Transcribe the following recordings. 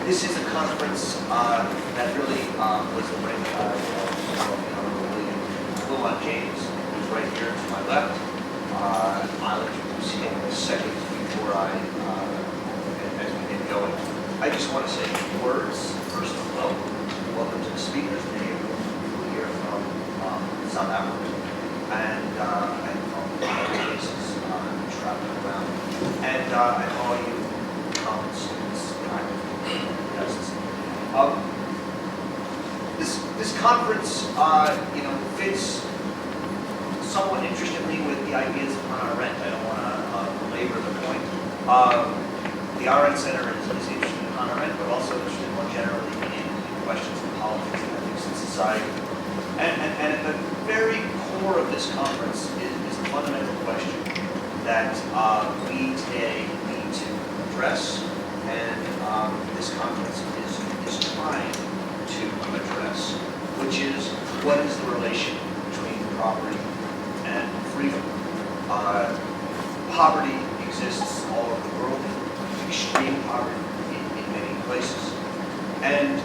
This is a conference that really was the brainchild of Wilmot James, who's right here to my left. I'll introduce him in a second before as we get going. I just want to say a few words. First of all, welcome to the speakers. Many of you here from South Africa and from other places traveling around. And all you students and guests. This conference, fits somewhat interestingly with the ideas of Arendt. I don't want to belabor the point. The Arendt Center is interested in Arendt, but also interested more generally in questions of politics and ethics and society. And at the very core of this conference is the fundamental question that we today need to address, and this conference is trying to address, which is what is the relation between property and freedom. Poverty exists all over the world, extreme poverty in many places. And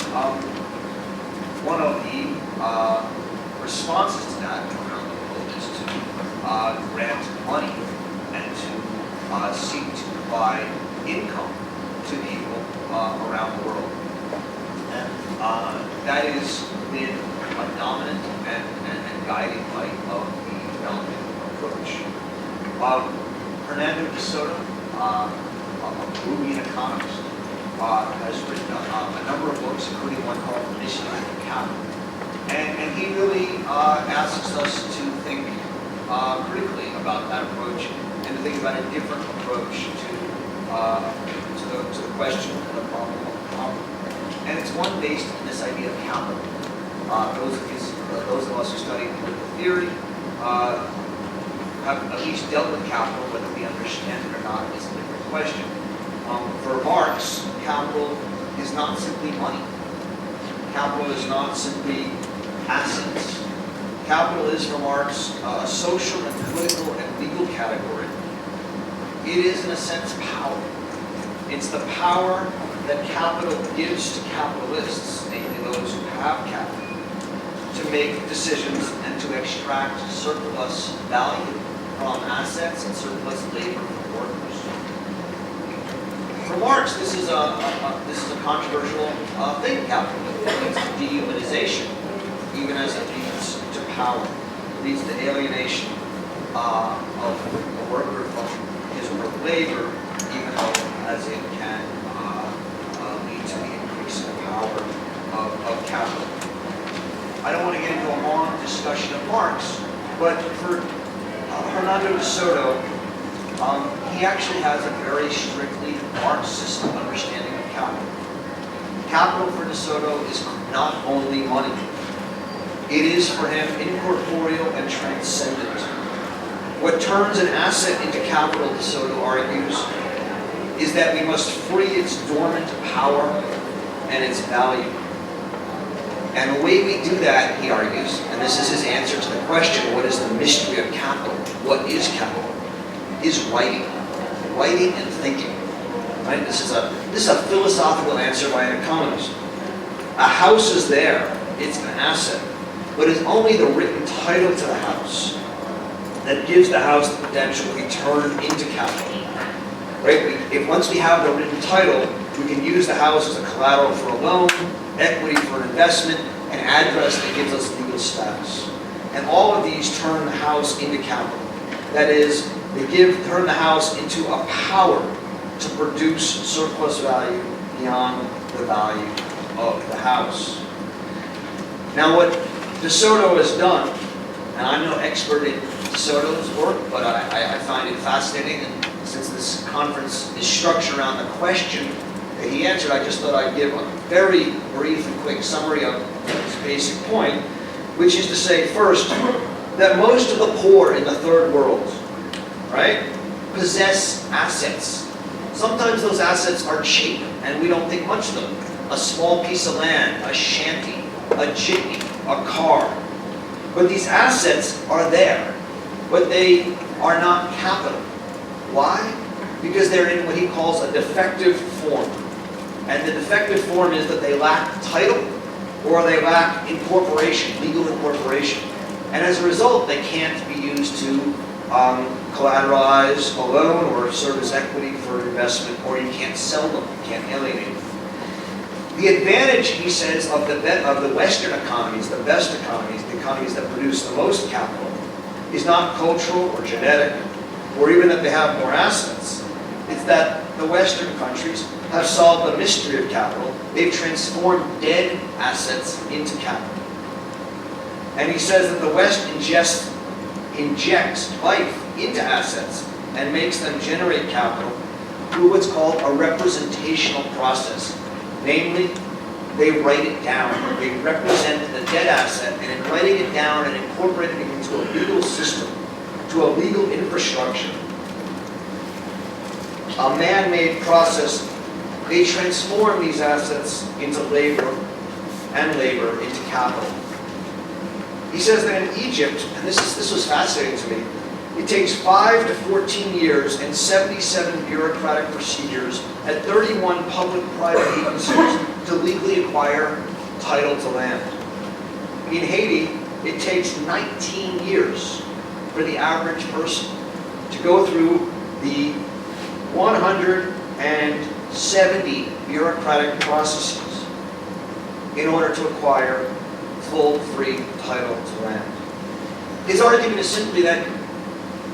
one of the responses to that around the world is to grant money and to seek to provide income to people around the world. And that has been a dominant and guiding light of the development approach. Hernando de Soto, a Peruvian economist, has written a number of books, including one called The Mystery of Capital. And he really asks us to think critically about that approach and to think about a different approach to the question and the problem of poverty. And it's one based in this idea of capital. Those of us who study political theory have at least dealt with capital. Whether we understand it or not is a different question. For Marx, capital is not simply money. Capital is not simply assets. Capital is, for Marx, a social and political and legal category. It is, in a sense, power. It's the power that capital gives to capitalists, namely those who have capital, to make decisions and to extract surplus value from assets and surplus labor from workers. For Marx, this is a controversial thing. Capital leads to dehumanization, even as it leads to power. It leads to alienation of the worker from his or her labor, even though as it can lead to the increase in the power of capital. I don't want to get into a long discussion of Marx, but for Hernando de Soto, he actually has a very strictly Marxist understanding of capital. Capital for de Soto is not only money. It is for him incorporeal and transcendent. What turns an asset into capital, de Soto argues, is that we must free its dormant power and its value. And the way we do that, he argues, and this is his answer to the question, what is the mystery of capital? What is capital? Is writing. Writing and thinking. Right? This is a philosophical answer by an economist. A house is there, it's an asset, but it's only the written title to the house that gives the house the potential to be turned into capital. Right? If once we have the written title, we can use the house as a collateral for a loan, equity for an investment, an address that gives us legal status. And all of these turn the house into capital. That is, they turn the house into a power to produce surplus value beyond the value of the house. Now what de Soto has done, and I'm no expert in de Soto's work, but I find it fascinating, and since this conference is structured around the question that he answered, I just thought I'd give a very brief and quick summary of his basic point, which is to say, first, that most of the poor in the third world, right, possess assets. Sometimes those assets are cheap, and we don't think much of them. A small piece of land, a shanty, a jitney, a car. But these assets are there, but they are not capital. Why? Because they're in what he calls a defective form. And the defective form is that they lack title or they lack incorporation, legal incorporation. And as a result, they can't be used to collateralize a loan or serve as equity for investment, or you can't sell them, you can't alienate them. The advantage, he says, of the Western economies, the best economies, the economies that produce the most capital, is not cultural or genetic, or even that they have more assets. It's that the Western countries have solved the mystery of capital. They've transformed dead assets into capital. And he says that the West injects life into assets and makes them generate capital through what's called a representational process. Namely, they write it down. They represent the dead asset, and in writing it down and incorporating it into a legal system, to a legal infrastructure, a man-made process, they transform these assets into labor, and labor into capital. He says that in Egypt, and this was fascinating to me, it takes 5 to 14 years and 77 bureaucratic procedures at 31 public-private agencies to legally acquire title to land. In Haiti, it takes 19 years for the average person to go through the 170 bureaucratic processes in order to acquire full, free title to land. His argument is simply that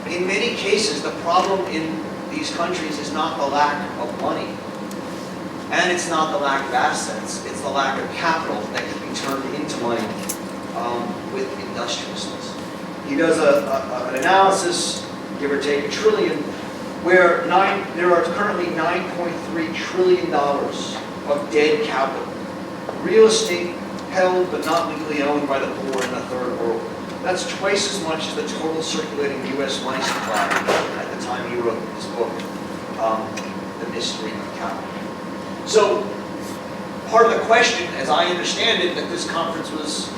in many cases, the problem in these countries is not the lack of money, and it's not the lack of assets, it's the lack of capital that can be turned into money with industriousness. He does an analysis, give or take $1 trillion, where there are currently $9.3 trillion of dead capital. Real estate held but not legally owned by the poor in the third world. That's twice as much as the total circulating U.S. money supply at the time he wrote his book, The Mystery of Capital. So, part of the question, as I understand it, that this conference was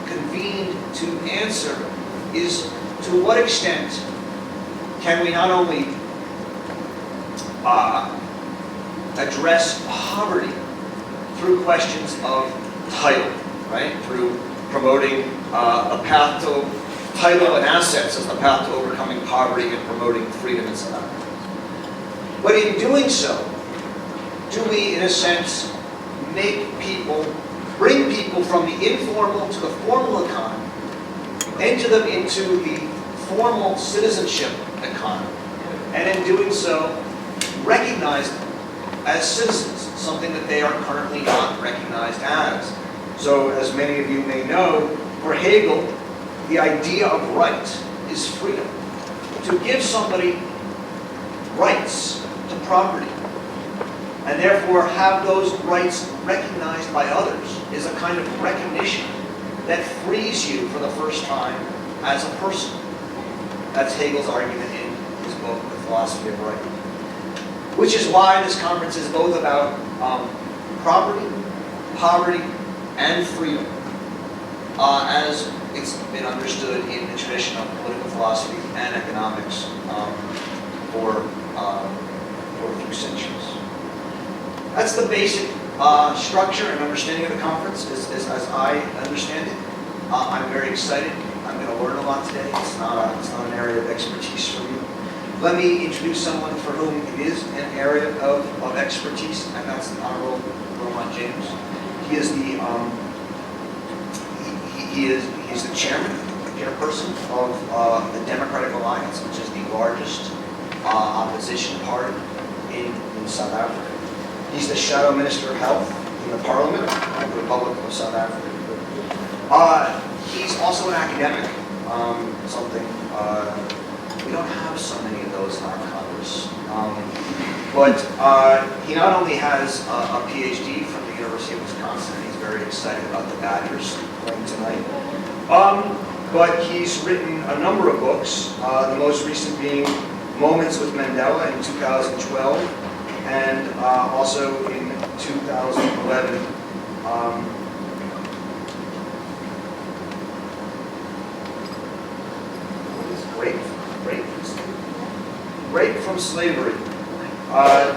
convened to answer is, to what extent can we not only address poverty through questions of title, right? Through promoting a path to title and assets as the path to overcoming poverty and promoting freedom and society. But in doing so, do we, in a sense, bring people from the informal to the formal economy, enter them into the formal citizenship economy, and in doing so, recognize them as citizens, something that they are currently not recognized as. So, as many of you may know, for Hegel, the idea of right is freedom. To give somebody rights to property, and therefore have those rights recognized by others, is a kind of recognition that frees you for the first time as a person. That's Hegel's argument in his book, The Philosophy of Right. Which is why this conference is both about property, poverty, and freedom, as it's been understood in the tradition of political philosophy and economics for a few centuries. That's the basic structure and understanding of the conference, as I understand it. I'm very excited. I'm going to learn a lot today. It's not an area of expertise for me. Let me introduce someone for whom it is an area of expertise, and that's the Honorable Wilmot James. He is he's the chairperson of the Democratic Alliance, which is the largest opposition party in South Africa. He's the Shadow Minister of Health in the Parliament of the Republic of South Africa. He's also an academic, we don't have so many of those in our Congress. But he not only has a PhD from the University of Wisconsin, he's very excited about the Badgers playing tonight. But he's written a number of books, the most recent being Moments with Mandela in 2012, and also in 2011, what is Break from Slavery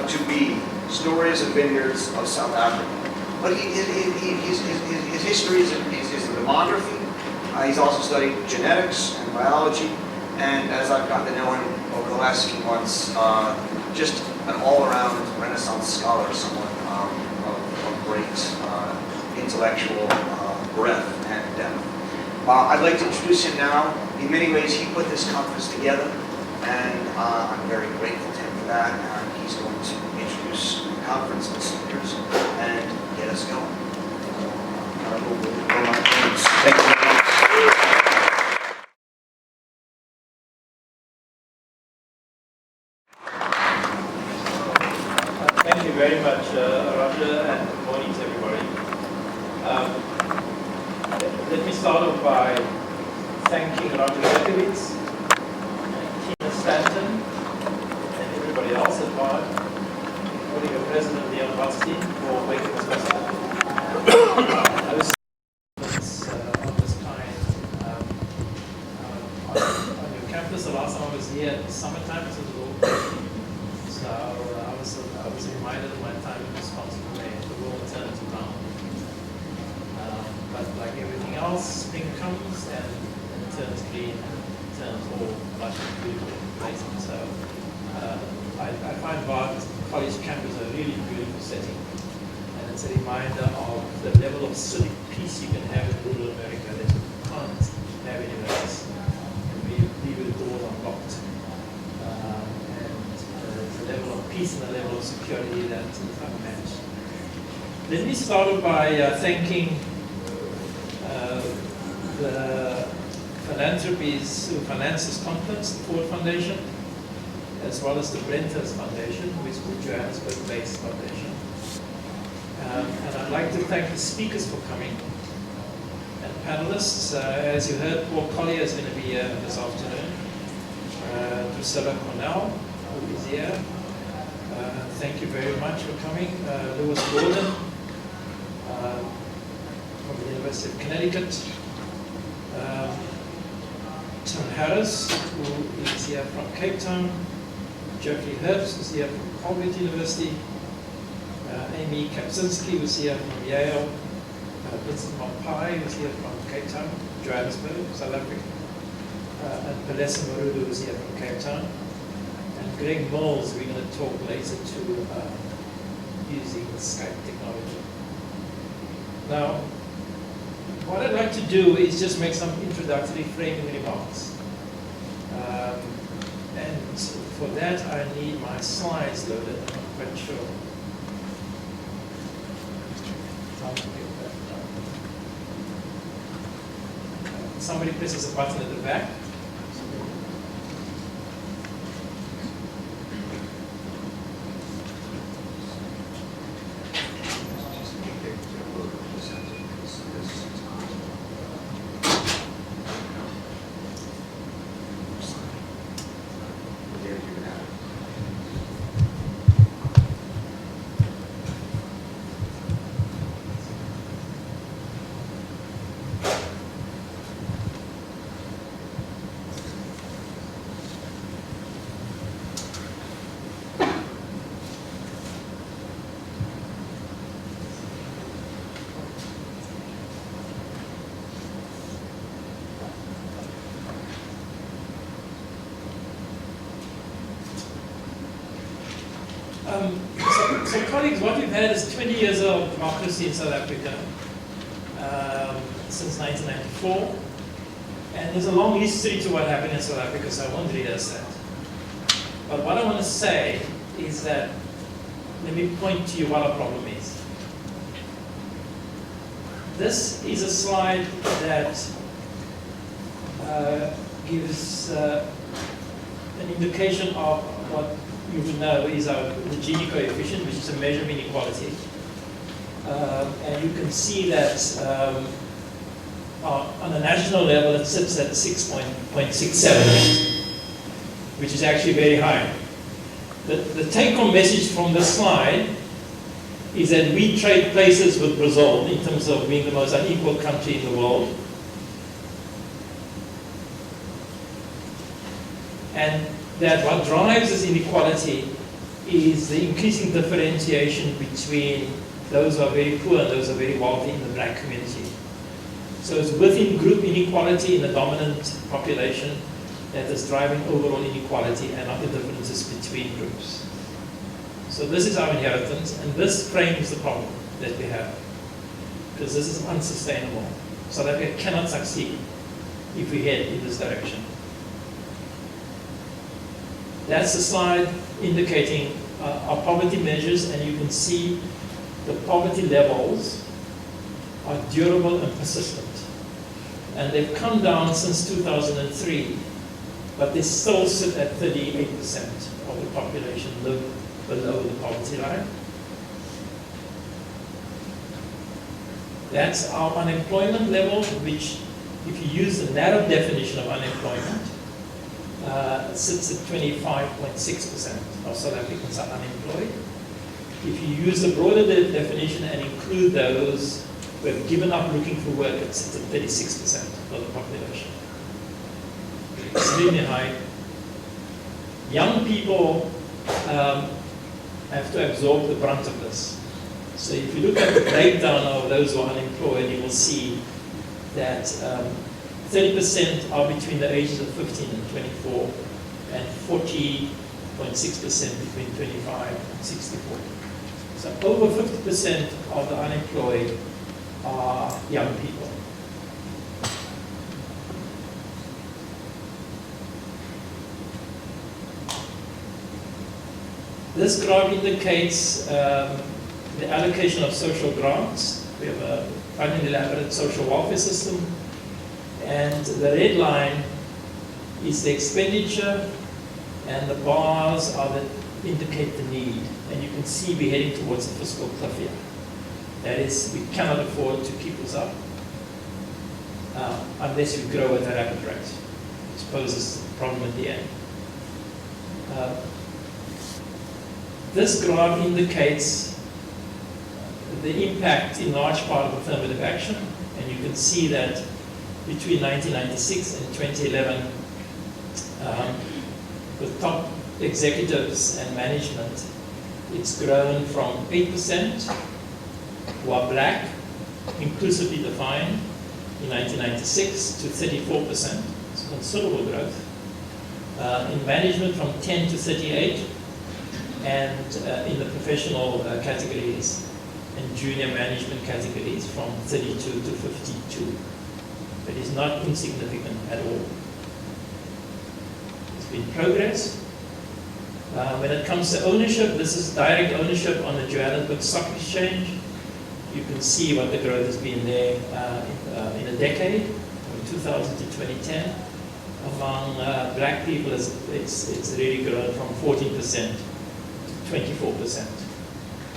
to Be. Stories of Vineyards of South Africa. But his history is in demography. He's also studied genetics and biology. And as I've gotten to know him over the last few months, just an all-around Renaissance scholar, someone of great intellectual breadth and depth. I'd like to introduce him now. In many ways, he put this conference together, and I'm very grateful to him for that. And he's going to introduce the conference and speakers and get us going. Thank you very much. Thank you very much, Roger, and good morning to everybody. Let me start off by thanking Roger Berkowitz, Tina Stanton, and everybody else at Bard, including the president of the Annandale-on-Hudson, for making this possible. I was of this kind on your campus. The last time I was here in the summertime, it was all crazy. So I was reminded of my time in Wisconsin where the world turned around. But like everything else, spring comes and it turns green and turns all lush and beautiful places. So I find Bard College campus a really beautiful setting. And it's a reminder of the level of civic peace you can have in rural America that you can't have anywhere else. And leave the doors unlocked. The level of peace and the level of security that is unmatched. Let me start by thanking the philanthropies who finance this conference, the Ford Foundation, as well as the Brenthurst Foundation, which is the Johannesburg-based foundation. And I'd like to thank the speakers for coming, and panelists. As you heard, Paul Collier is going to be here this afternoon. Drusilla Cornell, who is here. Thank you very much for coming. Lewis Gordon from the University of Connecticut. Tim Harris, who is here from Cape Town. Jeffrey Herbst, who's here from Colgate University. Amy Kapczynski, who's here from Yale. Vincent Maphai, who's here from Cape Town, Johannesburg, South Africa. And Palesa Morodu, who's here from Cape Town. And Greg Mills, we're going to talk later to using Skype technology. Now, what I'd like to do is just make some introductory framing remarks. And for that, I need my slides loaded. I'm not quite sure how to get that done. Somebody presses a button at the back. So colleagues, what we've had is 20 years of democracy in South Africa since 1994. And there's a long history to what happened in South Africa, so I won't rehearse that. But what I want to say is that, let me point to you what our problem is. This is a slide that gives an indication of what you would know is the Gini coefficient, which is a measure of inequality. And you can see that on a national level, it sits at 6.67, which is actually very high. The take-home message from this slide is that we trade places with Brazil in terms of being the most unequal country in the world. And that what drives this inequality is the increasing differentiation between those who are very poor and those who are very wealthy in the black community. So it's within group inequality in the dominant population that is driving overall inequality and not the differences between groups. So this is our inheritance, and this frames the problem that we have, because this is unsustainable. South Africa cannot succeed if we head in this direction. That's the slide indicating our poverty measures, and you can see the poverty levels are durable and persistent. And they've come down since 2003, but they still sit at 38% of the population live below the poverty line. That's our unemployment level, which, if you use the narrow definition of unemployment, sits at 25.6% of South Africans are unemployed. If you use the broader definition and include those who have given up looking for work, it sits at 36% of the population. Extremely high. Young people have to absorb the brunt of this. So if you look at the breakdown of those who are unemployed, you will see that 30% are between the ages of 15 and 24, and 40.6% between 25 and 64. So over 50% of the unemployed are young people. This graph indicates the allocation of social grants. We have a quite an elaborate social welfare system, and the red line is the expenditure, and the bars are that indicate the need. And you can see we're heading towards a fiscal cliff here. That is, we cannot afford to keep this up unless we grow at a rapid rate, which poses a problem at the end. This graph indicates the impact in large part of affirmative action, and you can see that between 1996 and 2011, with top executives and management, it's grown from 8% who are black, inclusively defined, in 1996 to 34%. It's considerable growth. In management, from 10 to 38, and in the professional categories and junior management categories from 32 to 52. But it's not insignificant at all. It's been progress. When it comes to ownership, this is direct ownership on the Johannesburg Stock Exchange. You can see what the growth has been there in a decade, from 2000 to 2010. Among black people, it's really grown from 14% to 24%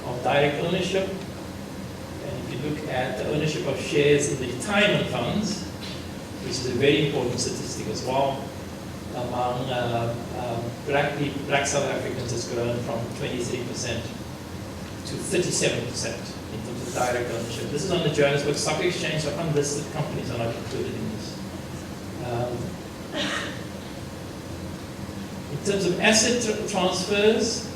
of direct ownership. And if you look at the ownership of shares in the retirement funds, which is a very important statistic as well, among black South Africans, has grown from 23% to 37% in terms of direct ownership. This is on the Johannesburg Stock Exchange, so unlisted companies are not included in this. In terms of asset transfers,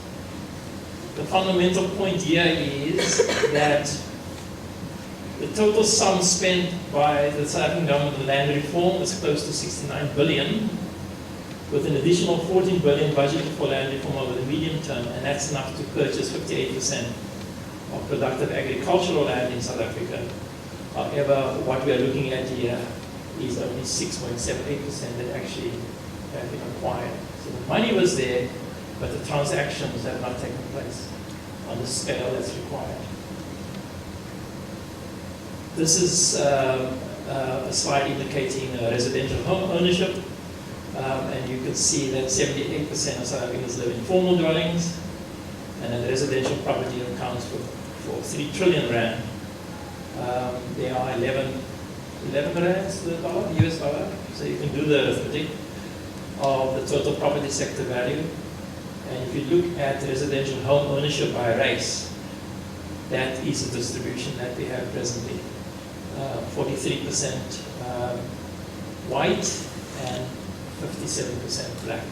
the fundamental point here is that the total sum spent by the South African government on land reform is close to 69 billion, with an additional 14 billion budgeted for land reform over the medium term, and that's enough to purchase 58% of productive agricultural land in South Africa. However, what we are looking at here is only 6.78% that actually have been acquired. So the money was there, but the transactions have not taken place on the scale that's required. This is a slide indicating residential home ownership, and you can see that 78% of South Africans live in formal dwellings, and then residential property accounts for 3 trillion rand. There are 11 rands to the dollar, US dollar, so you can do the arithmetic of the total property sector value. And if you look at residential home ownership by race, that is the distribution that we have presently. 43% white and 57% black.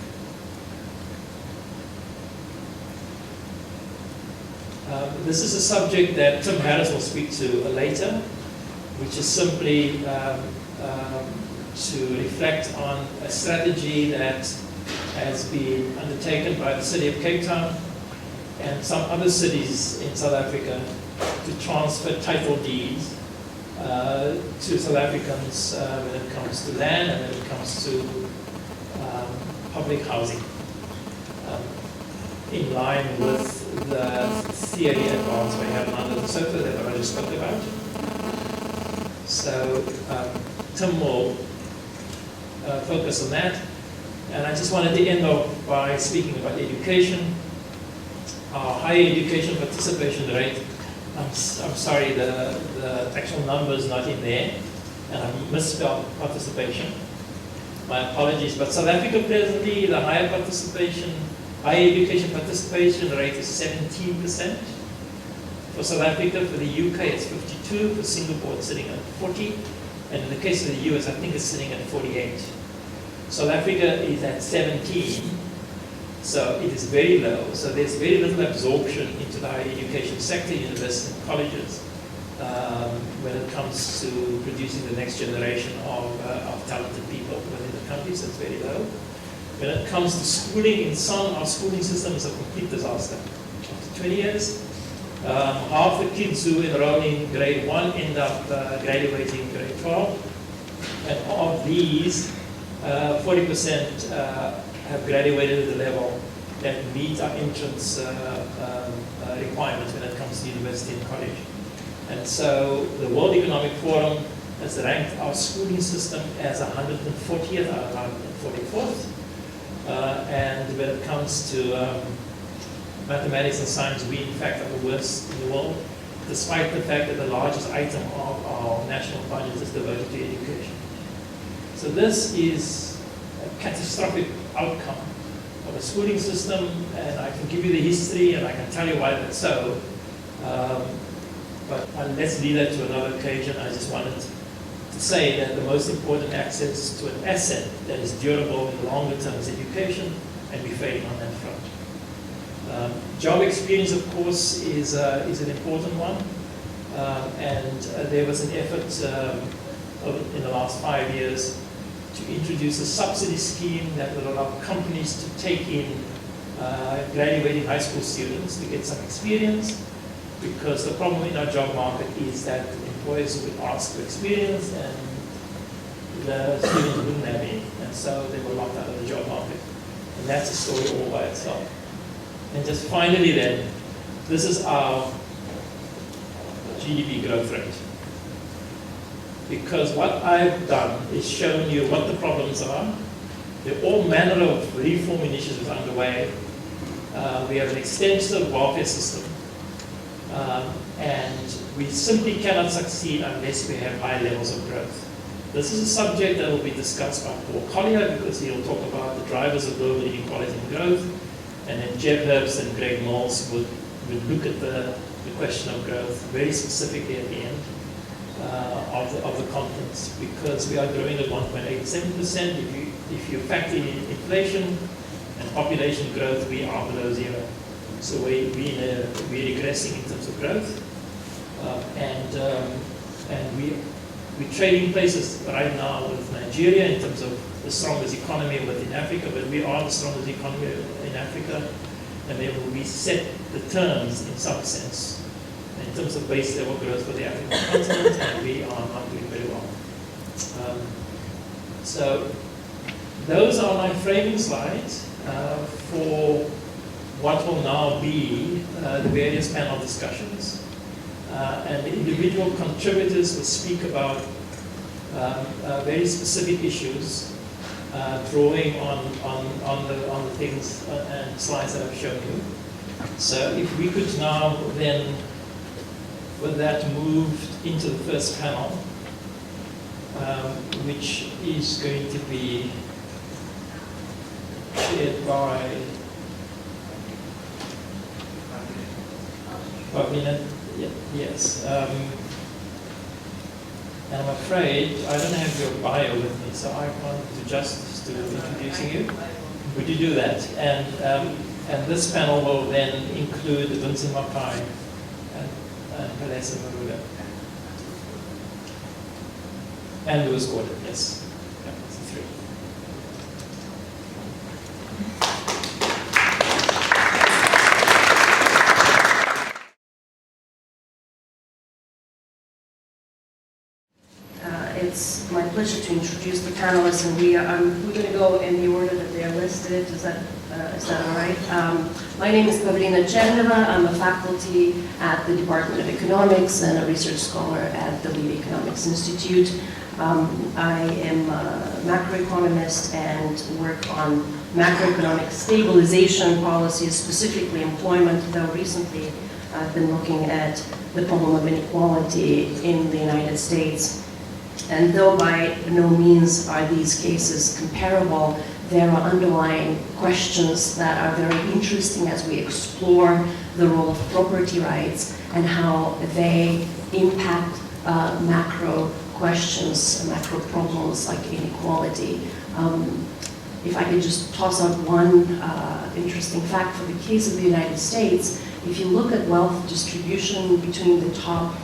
This is a subject that Tim Harris will speak to later, which is simply to reflect on a strategy that has been undertaken by the city of Cape Town and some other cities in South Africa to transfer title deeds to South Africans when it comes to land and when it comes to public housing, in line with the theory advanced by Arendt and so forth that I just spoke about. So Tim will focus on that. And I just wanted to end off by speaking about education. Our higher education participation rate, I'm sorry, the actual number is not in there, and I misspelled participation. My apologies, but South Africa presently, the higher education participation rate is 17%. For South Africa, for the UK it's 52, for Singapore it's sitting at 40, and in the case of the US I think it's sitting at 48. South Africa is at 17, so it is very low. So there's very little absorption into the higher education sector, universities and colleges, when it comes to producing the next generation of talented people within the country, so it's very low. When it comes to schooling, in some, our schooling system is a complete disaster. After 20 years, half the kids who enroll in grade 1 end up graduating in grade 12, and of these, 40% have graduated at the level that meet our entrance requirements when it comes to university and college. And so the World Economic Forum has ranked our schooling system as 140th out of 144th. And when it comes to mathematics and science, we in fact are the worst in the world, despite the fact that the largest item of our national budget is devoted to education. So this is a catastrophic outcome of a schooling system, and I can give you the history and I can tell you why that's so. But let's leave that to another occasion. I just wanted to say that the most important access to an asset that is durable in the longer term is education, and we're failing on that front. Job experience, of course, is an important one, and there was an effort in the last 5 years to introduce a subsidy scheme that would allow companies to take in graduating high school students to get some experience, because the problem in our job market is that employers would ask for experience and the students wouldn't have any, and so they were locked out of the job market. And that's a story all by itself. And just finally then, this is our GDP growth rate. Because what I've done is shown you what the problems are. There are all manner of reform initiatives underway. We have an extensive welfare system. And we simply cannot succeed unless we have high levels of growth. This is a subject that will be discussed by Paul Collier, because he'll talk about the drivers of global inequality and growth. And then Jeff Herbst and Greg Knowles would look at the question of growth very specifically at the end of the conference, because we are growing at 1.87%. If you factor in inflation and population growth, we are below zero. So we're regressing in terms of growth, and we're trading places right now with Nigeria in terms of the strongest economy within Africa, but we are the strongest economy in Africa, and therefore we set the terms in some sense in terms of base level growth for the African continent, and we are not doing very well. So those are my framing slides for what will now be the various panel discussions. And the individual contributors will speak about very specific issues, drawing on the things and slides that I've shown you. So if we could now then, with that, move into the first panel, which is going to be chaired by Pavlina. Yes. And I'm afraid I don't have your bio with me, so I can't do justice to introducing you. Would you do that? And And this panel will then include Vincent Maphai and Palesa Morodu. And Lewis Gordon, yes. Yeah, that's the three. It's my pleasure to introduce the panelists, and we're going to go in the order that they are listed. Is that all right? My name is Pavlina Tcherneva. I'm a faculty at the Department of Economics and a research scholar at the Levy Economics Institute. I am a macroeconomist and work on macroeconomic stabilization policies, specifically employment, though recently I've been looking at the problem of inequality in the United States. And though by no means are these cases comparable, there are underlying questions that are very interesting as we explore the role of property rights and how they impact macro questions, macro problems like inequality. If I could just toss out one interesting fact for the case of the United States, if you look at wealth distribution between the top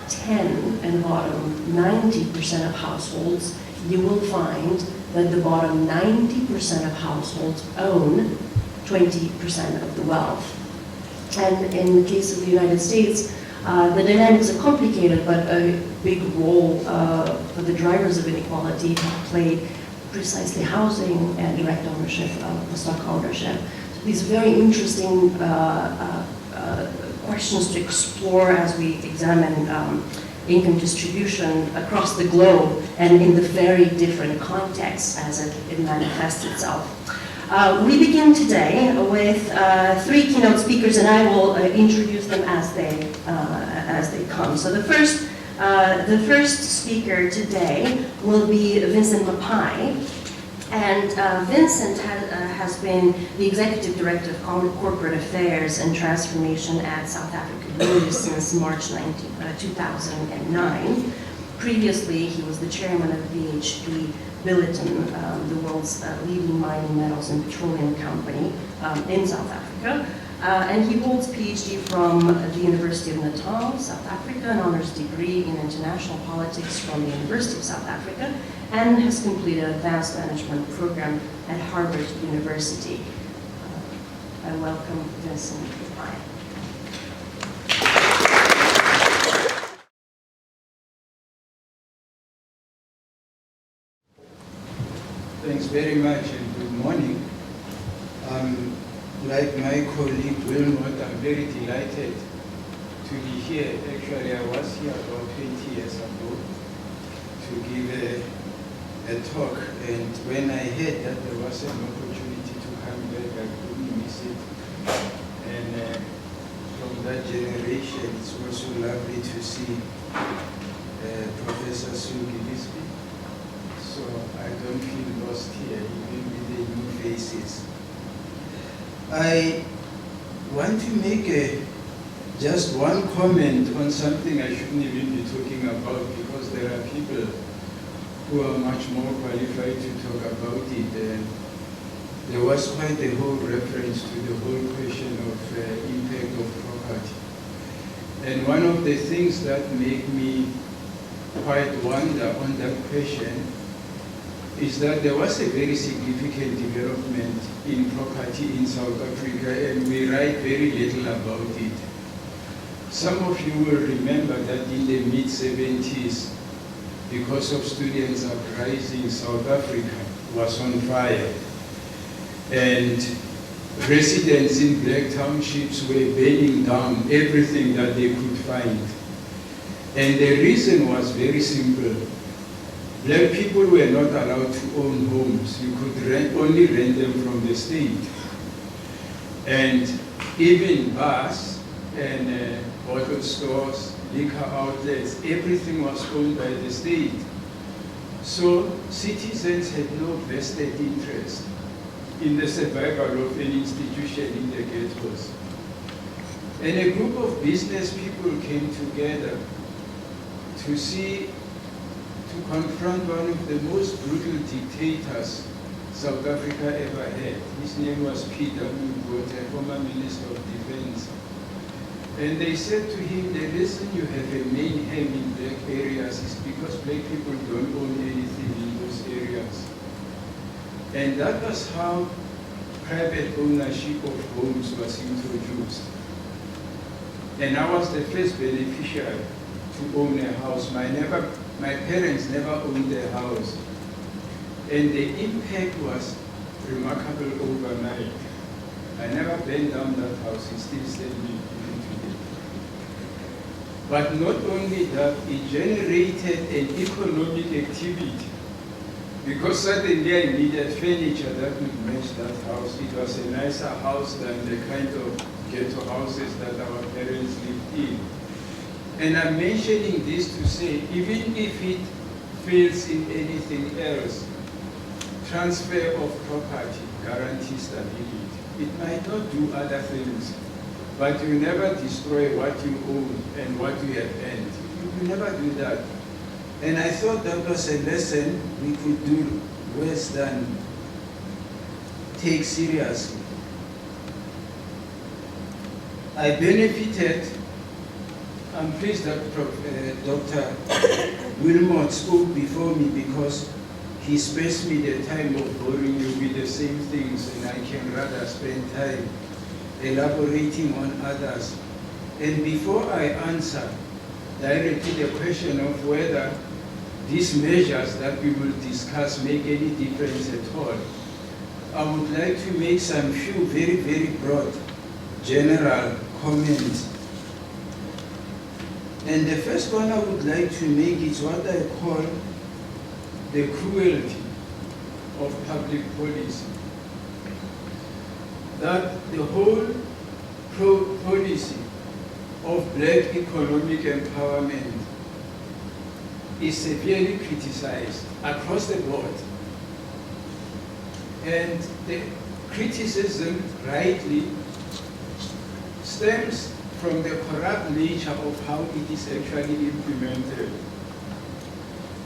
10 and bottom 90% of households, you will find that the bottom 90% of households own 20% of the wealth. And in the case of the United States, the dynamics are complicated, but a big role for the drivers of inequality have played precisely housing and direct ownership, stock ownership. So these are very interesting questions to explore as we examine income distribution across the globe and in the very different contexts as it manifests itself. We begin today with three keynote speakers, and I will introduce them as they come. So the first speaker today will be Vincent Maphai. And Vincent has been the Executive Director of Corporate Affairs and Transformation at South Africa Weis since March 2009. Previously, he was the chairman of BHP Billiton, the world's leading mining, metals, and petroleum company in South Africa. And he holds PhD from the University of Natal, South Africa, an honors degree in international politics from the University of South Africa, and has completed an advanced management program at Harvard University. I welcome Vincent Maphai. Thanks very much and good morning. Like my colleague Wilmot, I'm very delighted to be here. Actually, I was here about 20 years ago to give a talk, and when I heard that there was an opportunity to come back, I couldn't miss it. And from that generation, it's also lovely to see Professor Sue Gillespie. So I don't feel lost here, even with the new faces. I want to make just one comment on something I shouldn't even be talking about, because there are people who are much more qualified to talk about it. There was quite a whole reference to the whole question of impact of property. And one of the things that make me quite wonder on that question is that there was a very significant development in property in South Africa, and we write very little about it. Some of you will remember that in the mid-70s, because of students' uprising, South Africa was on fire. And residents in black townships were burning down everything that they could find. And the reason was very simple. Black people were not allowed to own homes. You could only rent them from the state. And even bars and bottle stores, liquor outlets, everything was owned by the state. So citizens had no vested interest in the survival of an institution in the ghettos. And a group of business people came together to confront one of the most brutal dictators South Africa ever had. His name was P.W. Botha, former Minister of Defense. And they said to him, the reason you have a main hand in black areas is because black people don't own anything in those areas. And that was how private ownership of homes was introduced. And I was the first beneficiary to own a house. My parents never owned a house. And the impact was remarkable overnight. I never burned down that house, it's still standing even today. But not only that, it generated an economic activity. Because suddenly I needed furniture that would match that house. It was a nicer house than the kind of ghetto houses that our parents lived in. And I'm mentioning this to say, even if it fails in anything else, transfer of property guarantees stability. It might not do other things, but you never destroy what you own and what you have earned. You never do that. And I thought that was a lesson we could do worse than take seriously. I benefited. I'm pleased that Dr. Wilmot spoke before me because he spares me the time of boring you with the same things, and I can rather spend time elaborating on others. And before I answer directly the question of whether these measures that we will discuss make any difference at all, I would like to make some few very, very broad general comments. And the first one I would like to make is what I call the cruelty of public policy. That the whole policy of black economic empowerment is severely criticized across the board. And the criticism, rightly, stems from the corrupt nature of how it is actually implemented.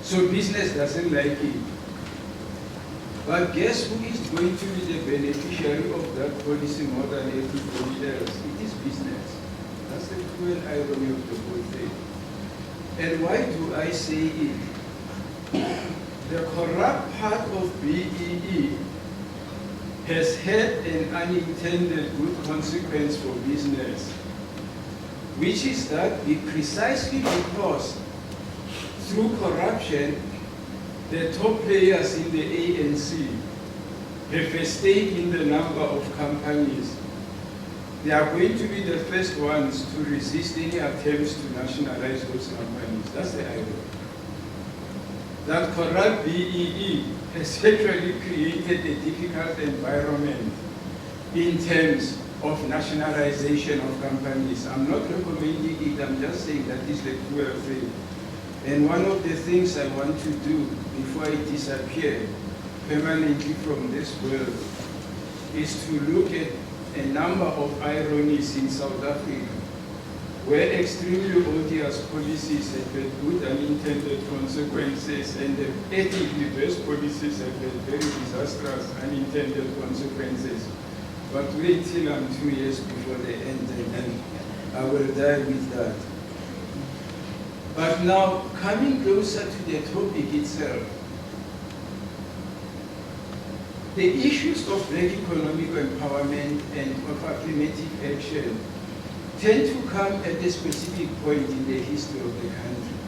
So business doesn't like it. But guess who is going to be the beneficiary of that policy more than everybody else? It is business. That's the cruel irony of the whole thing. And why do I say it? The corrupt part of BEE has had an unintended good consequence for business, which is that precisely because through corruption, the top players in the ANC have a stake in the number of companies. They are going to be the first ones to resist any attempts to nationalize those companies. That's the idea. That corrupt BEE has actually created a difficult environment in terms of nationalization of companies. I'm not recommending it, I'm just saying that is the cruel thing. And one of the things I want to do before I disappear permanently from this world is to look at a number of ironies in South Africa, where extremely odious policies have had good unintended consequences, and the ethically based policies have had very disastrous unintended consequences. But wait till I'm 2 years before the end, and then I will die with that. But now, coming closer to the topic itself, the issues of black economic empowerment and of affirmative action tend to come at a specific point in the history of the country.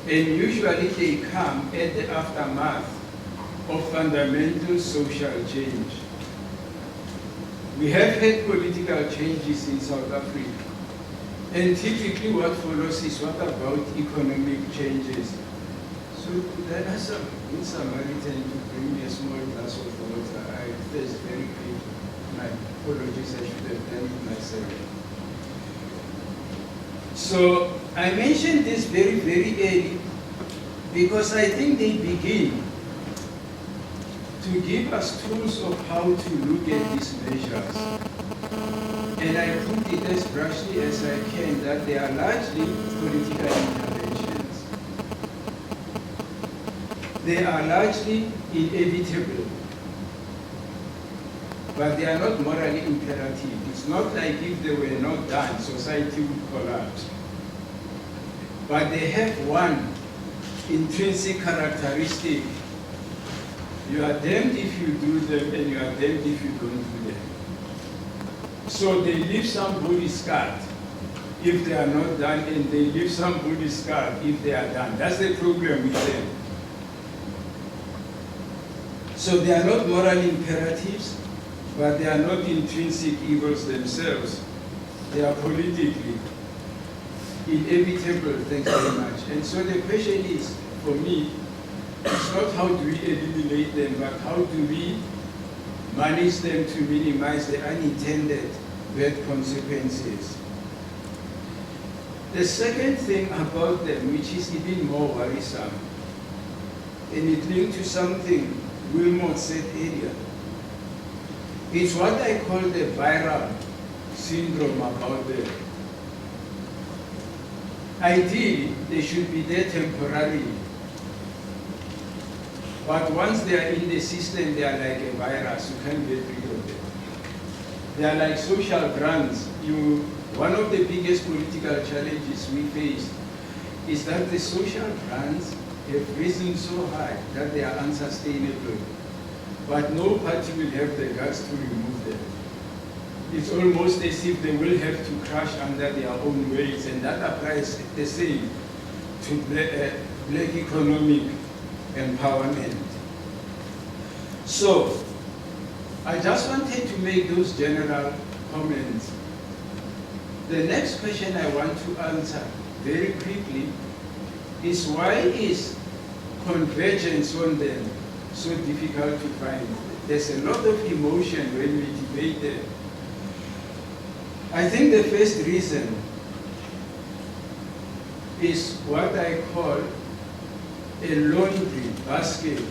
And usually they come at the aftermath of fundamental social change. We have had political changes in South Africa. And typically what follows is what about economic changes? So could I ask a good Samaritan to bring me a small glass of water? I thirst very quickly. My apologies, I should have done it myself. So I mentioned this very, very early because I think they begin to give us tools of how to look at these measures. And I put it as brashly as I can that they are largely political interventions. They are largely inevitable. but they are not morally imperative. It's not like if they were not done, society would collapse. But they have one intrinsic characteristic. You are damned if you do them, and you are damned if you don't do them. So they leave somebody scarred if they are not done, and they leave somebody scarred if they are done. That's the problem with them. So they are not moral imperatives, but they are not intrinsic evils themselves. They are politically inevitable. Thanks very much. And so the question is, for me, it's not how do we eliminate them, but how do we manage them to minimize the unintended bad consequences. The second thing about them, which is even more worrisome, and it linked to something Wilmot said earlier, it's what I call the viral syndrome about them. Ideally, they should be there temporarily. But once they are in the system, they are like a virus. You can't get rid of them. They are like social grants. One of the biggest political challenges we face is that the social grants have risen so high that they are unsustainable. But no party will have the guts to remove them. It's almost as if they will have to crash under their own weight, and that applies the same to black economic empowerment. So, I just wanted to make those general comments. The next question I want to answer very quickly is, why is convergence on them so difficult to find? There's a lot of emotion when we debate them. I think the first reason is what I call a laundry basket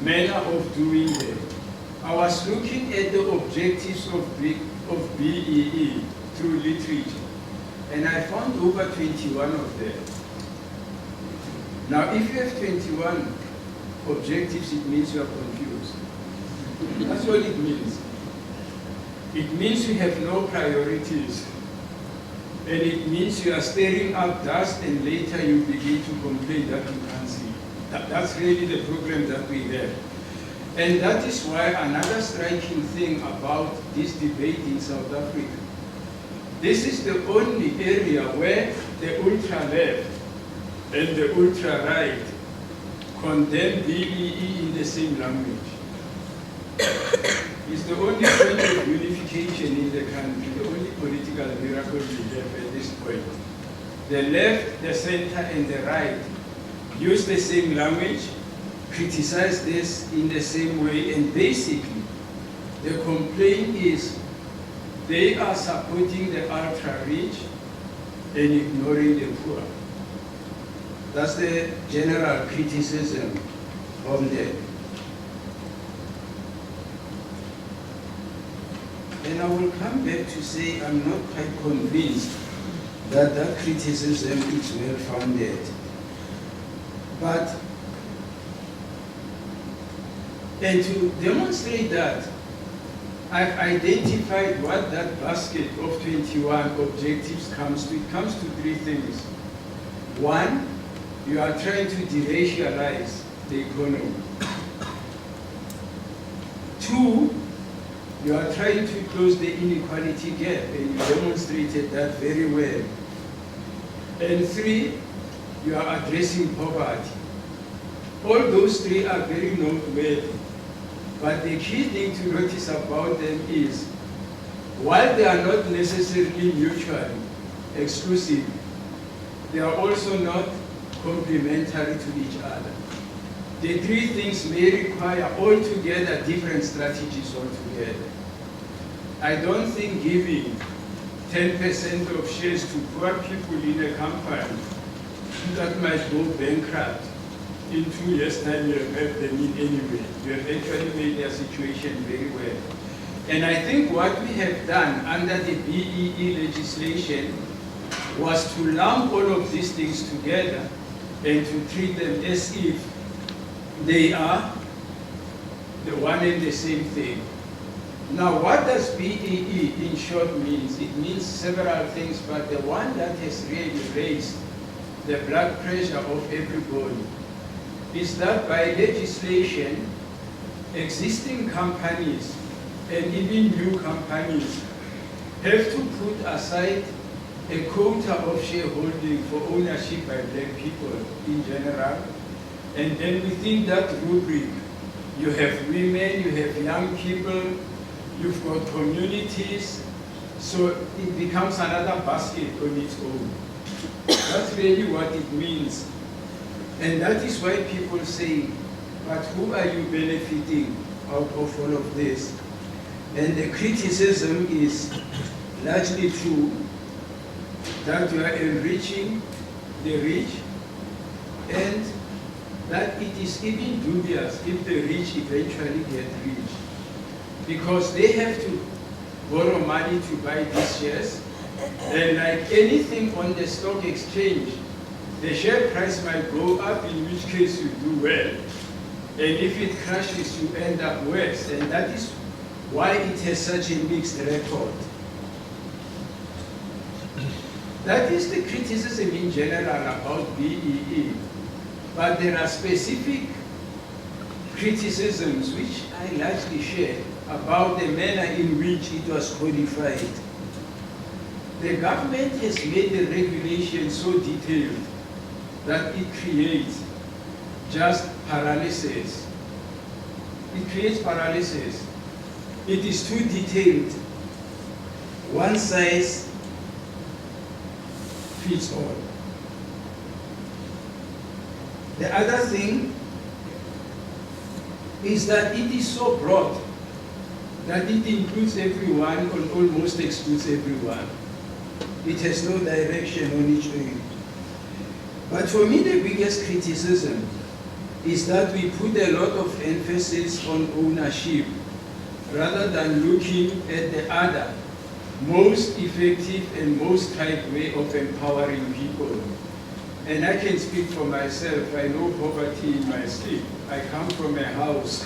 manner of doing them. I was looking at the objectives of BEE through literature, and I found over 21 of them. Now, if you have 21 objectives, it means you are confused. That's what it means. It means you have no priorities. And it means you are stirring up dust, and later you begin to complain that you can't see. That's really the problem that we have. And that is why another striking thing about this debate in South Africa, this is the only area where the ultra-left and the ultra-right condemn BEE in the same language. It's the only point of unification in the country, the only political miracle we have at this point. The left, the center, and the right use the same language, criticize this in the same way, and basically the complaint is they are supporting the ultra-rich and ignoring the poor. That's the general criticism on them. And I will come back to say I'm not quite convinced that that criticism is well-founded. But, and to demonstrate that, I've identified what that basket of 21 objectives comes to. It comes to three things. One, you are trying to deracialize the economy. Two, you are trying to close the inequality gap, and you demonstrated that very well. And three, you are addressing poverty. All those three are very noteworthy. But the key thing to notice about them is, while they are not necessarily mutually exclusive, they are also not complementary to each other. The three things may require altogether different strategies altogether. I don't think giving 10% of shares to poor people in a company that might go bankrupt in 2 years' time will help them in any way. You have actually made their situation very well. And I think what we have done under the BEE legislation was to lump all of these things together and to treat them as if they are the one and the same thing. Now, what does BEE in short means? It means several things, but the one that has really raised the blood pressure of everybody is that by legislation, existing companies and even new companies have to put aside a quota of shareholding for ownership by black people in general. And then within that rubric, you have women, you have young people, you've got communities, so it becomes another basket on its own. That's really what it means. And that is why people say, but who are you benefiting out of all of this? And the criticism is largely true, that you are enriching the rich, and that it is even dubious if the rich eventually get rich, because they have to borrow money to buy these shares, and like anything on the stock exchange, the share price might go up, in which case you do well, and if it crashes, you end up worse, and that is why it has such a mixed record. That is the criticism in general about BEE. But there are specific criticisms which I largely share about the manner in which it was codified. The government has made the regulation so detailed that it creates just paralysis. It creates paralysis. It is too detailed. One size fits all. The other thing is that it is so broad that it includes everyone or almost excludes everyone. It has no direction on its own. But for me, the biggest criticism is that we put a lot of emphasis on ownership rather than looking at the other, most effective and most right way of empowering people. And I can speak for myself. I know poverty in my sleep. I come from a house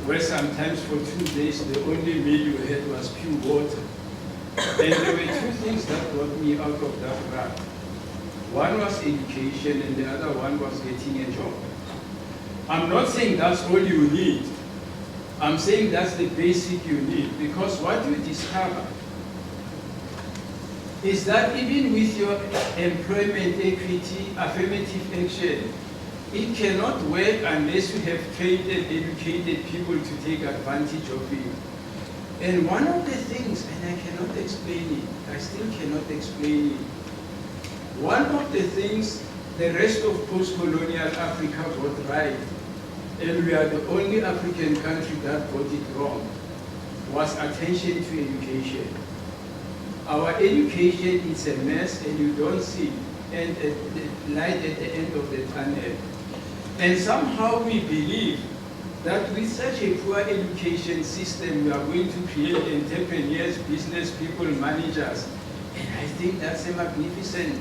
where sometimes for 2 days the only meal you had was pure water. And there were two things that got me out of that rut. One was education and the other one was getting a job. I'm not saying that's all you need. I'm saying that's the basic you need, because what you discover is that even with your employment equity, affirmative action, it cannot work unless you have trained and educated people to take advantage of it. And one of the things, and I cannot explain it, I still cannot explain it, one of the things the rest of post-colonial Africa got right, and we are the only African country that got it wrong, was attention to education. Our education is a mess and you don't see the light at the end of the tunnel. And somehow we believe that with such a poor education system, we are going to create entrepreneurs, business people, managers. And I think that's a magnificent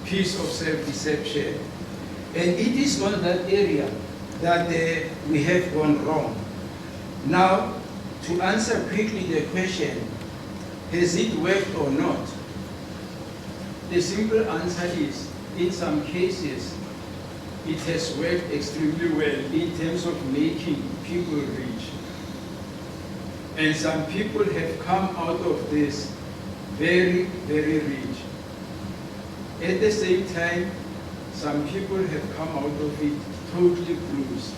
piece of self-deception. And it is on that area that we have gone wrong. Now, to answer quickly the question, has it worked or not? The simple answer is, in some cases, it has worked extremely well in terms of making people rich. And some people have come out of this very, very rich. At the same time, some people have come out of it totally bruised.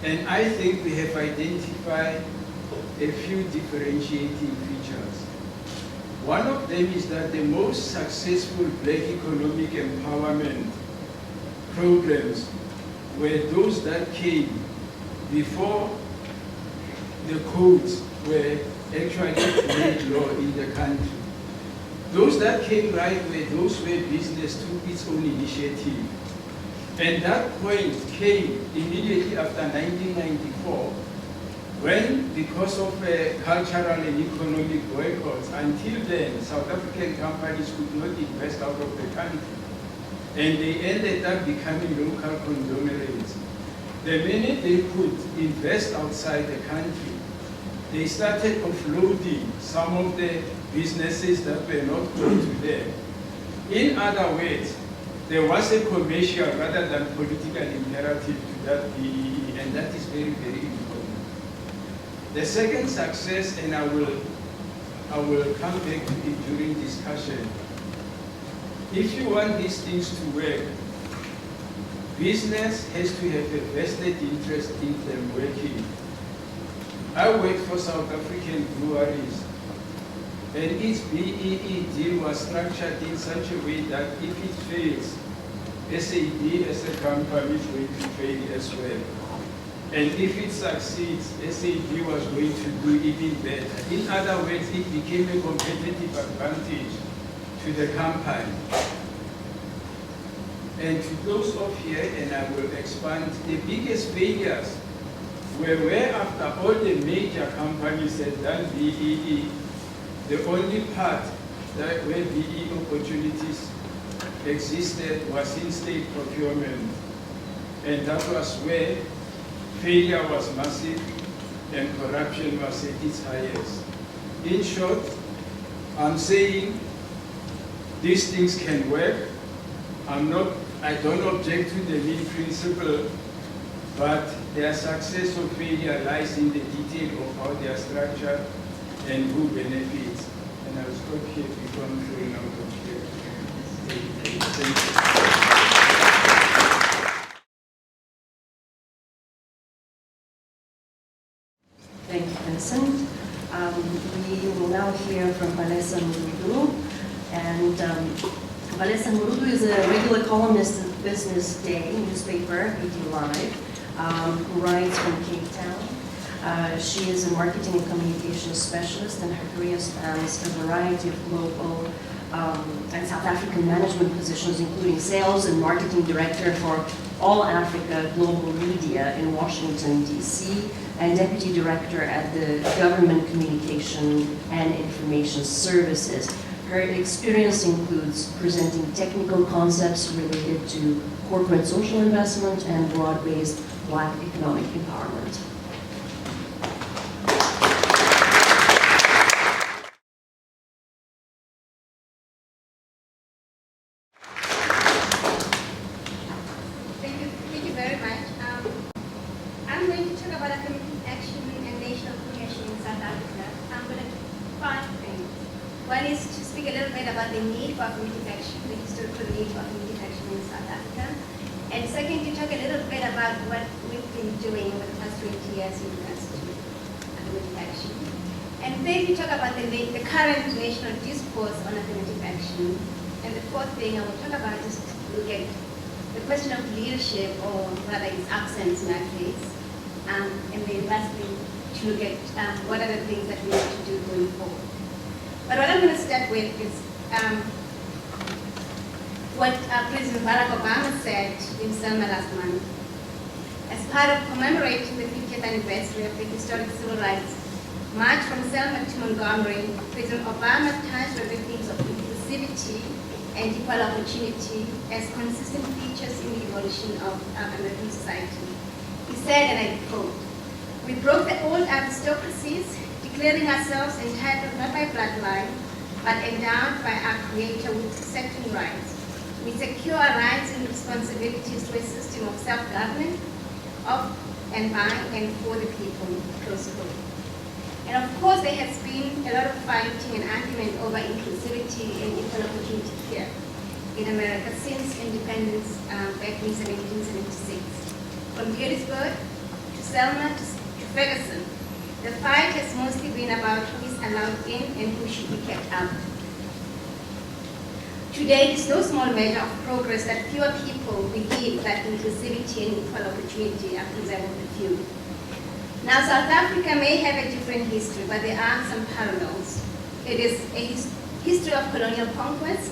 And I think we have identified a few differentiating features. One of them is that the most successful black economic empowerment programs were those that came before the codes were actually made law in the country. Those that came right were those where business took its own initiative. And that point came immediately after 1994, when, because of cultural and economic boycotts, until then, South African companies could not invest out of the country. And they ended up becoming local conglomerates. the minute they could invest outside the country, they started offloading some of the businesses that were not good to them. In other words, there was a commercial rather than political imperative to that BEE, and that is very, very important. The second success, and I will come back to it during discussion. If you want these things to work, business has to have a vested interest in them working. I worked for South African breweries, and its BEE deal was structured in such a way that if it fails, SAB as a company is going to fail as well. And if it succeeds, SAB was going to do even better. In other words, it became a competitive advantage to the company. And to close off here, and I will expand, the biggest failures were where after all the major companies had done BEE, the only part that where BEE opportunities existed was in state procurement. And that was where failure was massive and corruption was at its highest. In short, I'm saying these things can work. I don't object to the lead principle, but their success or failure lies in the detail of how they are structured and who benefits. And I'll stop here before I'm throwing out of here. Thank you. Thank you, Vincent. We will now hear from Palesa Morodu. And Palesa Morodu is a regular columnist in Business Day newspaper, BT Live, who writes from Cape Town. She is a marketing and communications specialist, and her career spans a variety of global and South African management positions, including sales and marketing director for All Africa Global Media in Washington, D.C., and deputy director at the Government Communication and Information Services. Her experience includes presenting technical concepts related to corporate social investment and broad-based Black economic empowerment. Thank you very much. I'm going to talk about affirmative action and national cohesion in South Africa. I'm going to do 5 things. One is to speak a little bit about the need for affirmative action, the historical need for affirmative action in South Africa. And second, to talk a little bit about what we've been doing over the past 20 years in regards to affirmative action. And third, to talk about the current national discourse on affirmative action. And the fourth thing I will talk about is to look at the question of leadership, or rather its absence in our case. And then lastly, to look at what are the things that we need to do going forward. But what I'm going to start with is what President Barack Obama said in Selma last month. As part of commemorating the 50th anniversary of the historic Civil Rights March from Selma to Montgomery, President Obama touched on the themes of inclusivity and equal opportunity as consistent features in the evolution of American society. He said, and I quote, "We broke the old aristocracies, declaring ourselves entitled not by bloodline, but endowed by our Creator with certain rights. We secure our rights and responsibilities to a system of self-government, of and by and for the people," close quote. And of course, there has been a lot of fighting and argument over inclusivity and equal opportunity here in America since independence back in 1776. From Gettysburg to Selma to Ferguson, the fight has mostly been about who is allowed in and who should be kept out. Today, it's no small measure of progress that fewer people believe that inclusivity and equal opportunity are preserved for few. Now, South Africa may have a different history, but there are some parallels. It is a history of colonial conquest,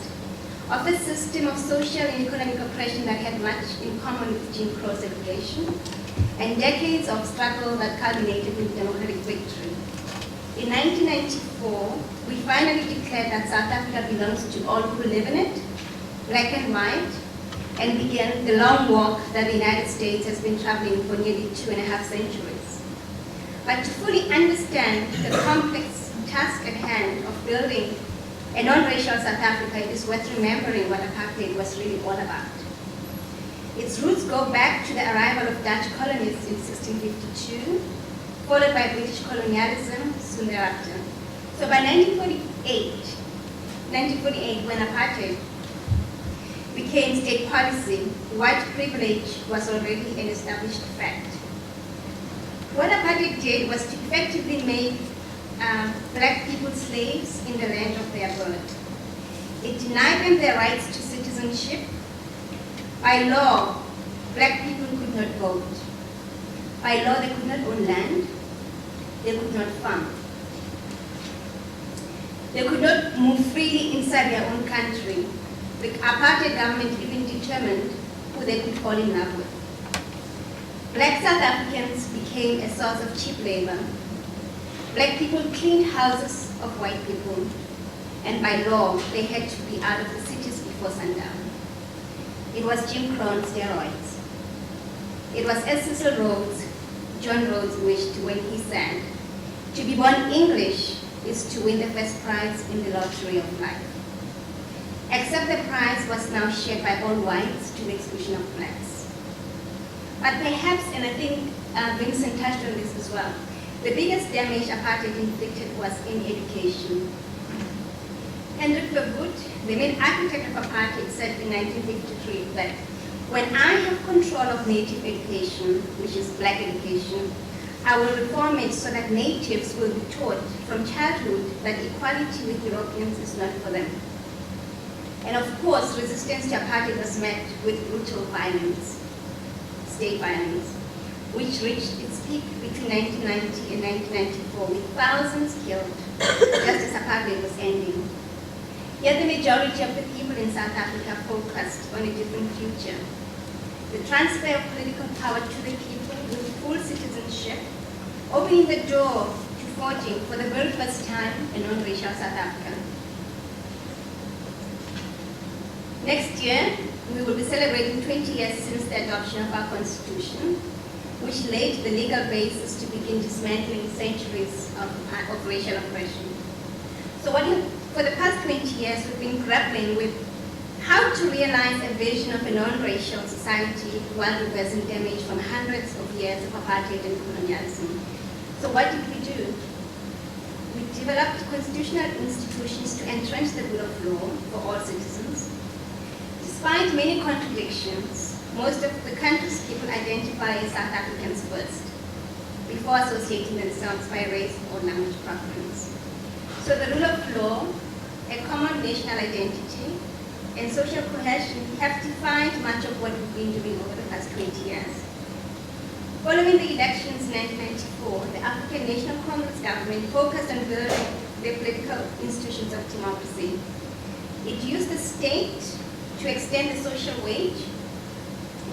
of a system of social and economic oppression that had much in common with Jim Crow segregation, and decades of struggle that culminated in democratic victory. In 1994, we finally declared that South Africa belongs to all who live in it, black and white, and began the long walk that the United States has been traveling for nearly 2.5 centuries. But to fully understand the complex task at hand of building a non-racial South Africa, it is worth remembering what apartheid was really all about. Its roots go back to the arrival of Dutch colonists in 1652, followed by British colonialism soon thereafter. So by 1948, when apartheid became state policy, white privilege was already an established fact. What apartheid did was to effectively make black people slaves in the land of their birth. It denied them their rights to citizenship. By law, black people could not vote. By law, they could not own land. They could not farm. They could not move freely inside their own country. The apartheid government even determined who they could fall in love with. Black South Africans became a source of cheap labor. Black people cleaned houses of white people, and by law, they had to be out of the cities before sundown. It was Jim Crow on steroids. It was as Cecil Rhodes, John Rhodes wished when he said, "To be born English is to win the first prize in the lottery of life." Except the prize was now shared by all whites to the exclusion of blacks. But perhaps, and I think Vincent touched on this as well, the biggest damage apartheid inflicted was in education. Hendrik Verwoerd, the main architect of apartheid, said in 1953 that when I have control of native education, which is black education, I will reform it so that natives will be taught from childhood that equality with Europeans is not for them. And of course, resistance to apartheid was met with brutal violence, state violence, which reached its peak between 1990 and 1994 with thousands killed just as apartheid was ending. Yet the majority of the people in South Africa focused on a different future. The transfer of political power to the people with full citizenship, opening the door to forging for the very first time a non-racial South Africa. Next year, we will be celebrating 20 years since the adoption of our Constitution, which laid the legal basis to begin dismantling centuries of racial oppression. So for the past 20 years, we've been grappling with how to realize a vision of a non-racial society while reversing damage from hundreds of years of apartheid and colonialism. So what did we do? We developed constitutional institutions to entrench the rule of law for all citizens. Despite many contradictions, most of the country's people identify as South Africans first, before associating themselves by race or language preference. So the rule of law, a common national identity, and social cohesion have defined much of what we've been doing over the past 20 years. Following the elections in 1994, the African National Congress government focused on building the political institutions of democracy. It used the state to extend the social wage,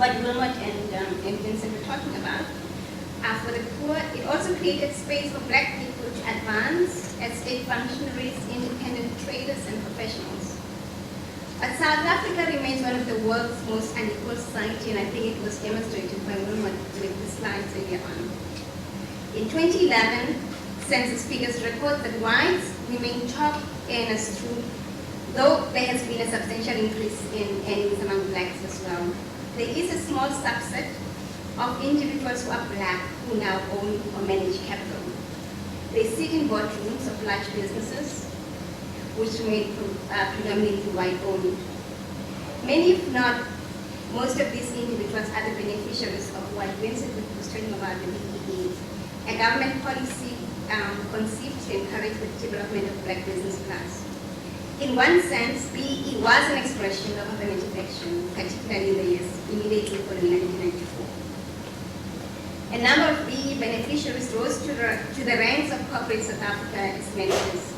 what Wilmot and Vincent were talking about, for the poor. It also created space for black people to advance as state functionaries, independent traders, and professionals. But South Africa remains one of the world's most unequal society, and I think it was demonstrated by Wilmot with the slides earlier on. In 2011, census figures report that whites remain top earners through, though there has been a substantial increase in earnings among blacks as well. There is a small subset of individuals who are black who now own or manage capital. They sit in boardrooms of large businesses, which remain predominantly white-owned. Many, if not most of these individuals are the beneficiaries of what Vincent was talking about, the BEE, a government policy conceived to encourage the development of black business class. In one sense, BEE was an expression of affirmative action, particularly in the years immediately following 1994. A number of BEE beneficiaries rose to the ranks of corporate South Africa as managers.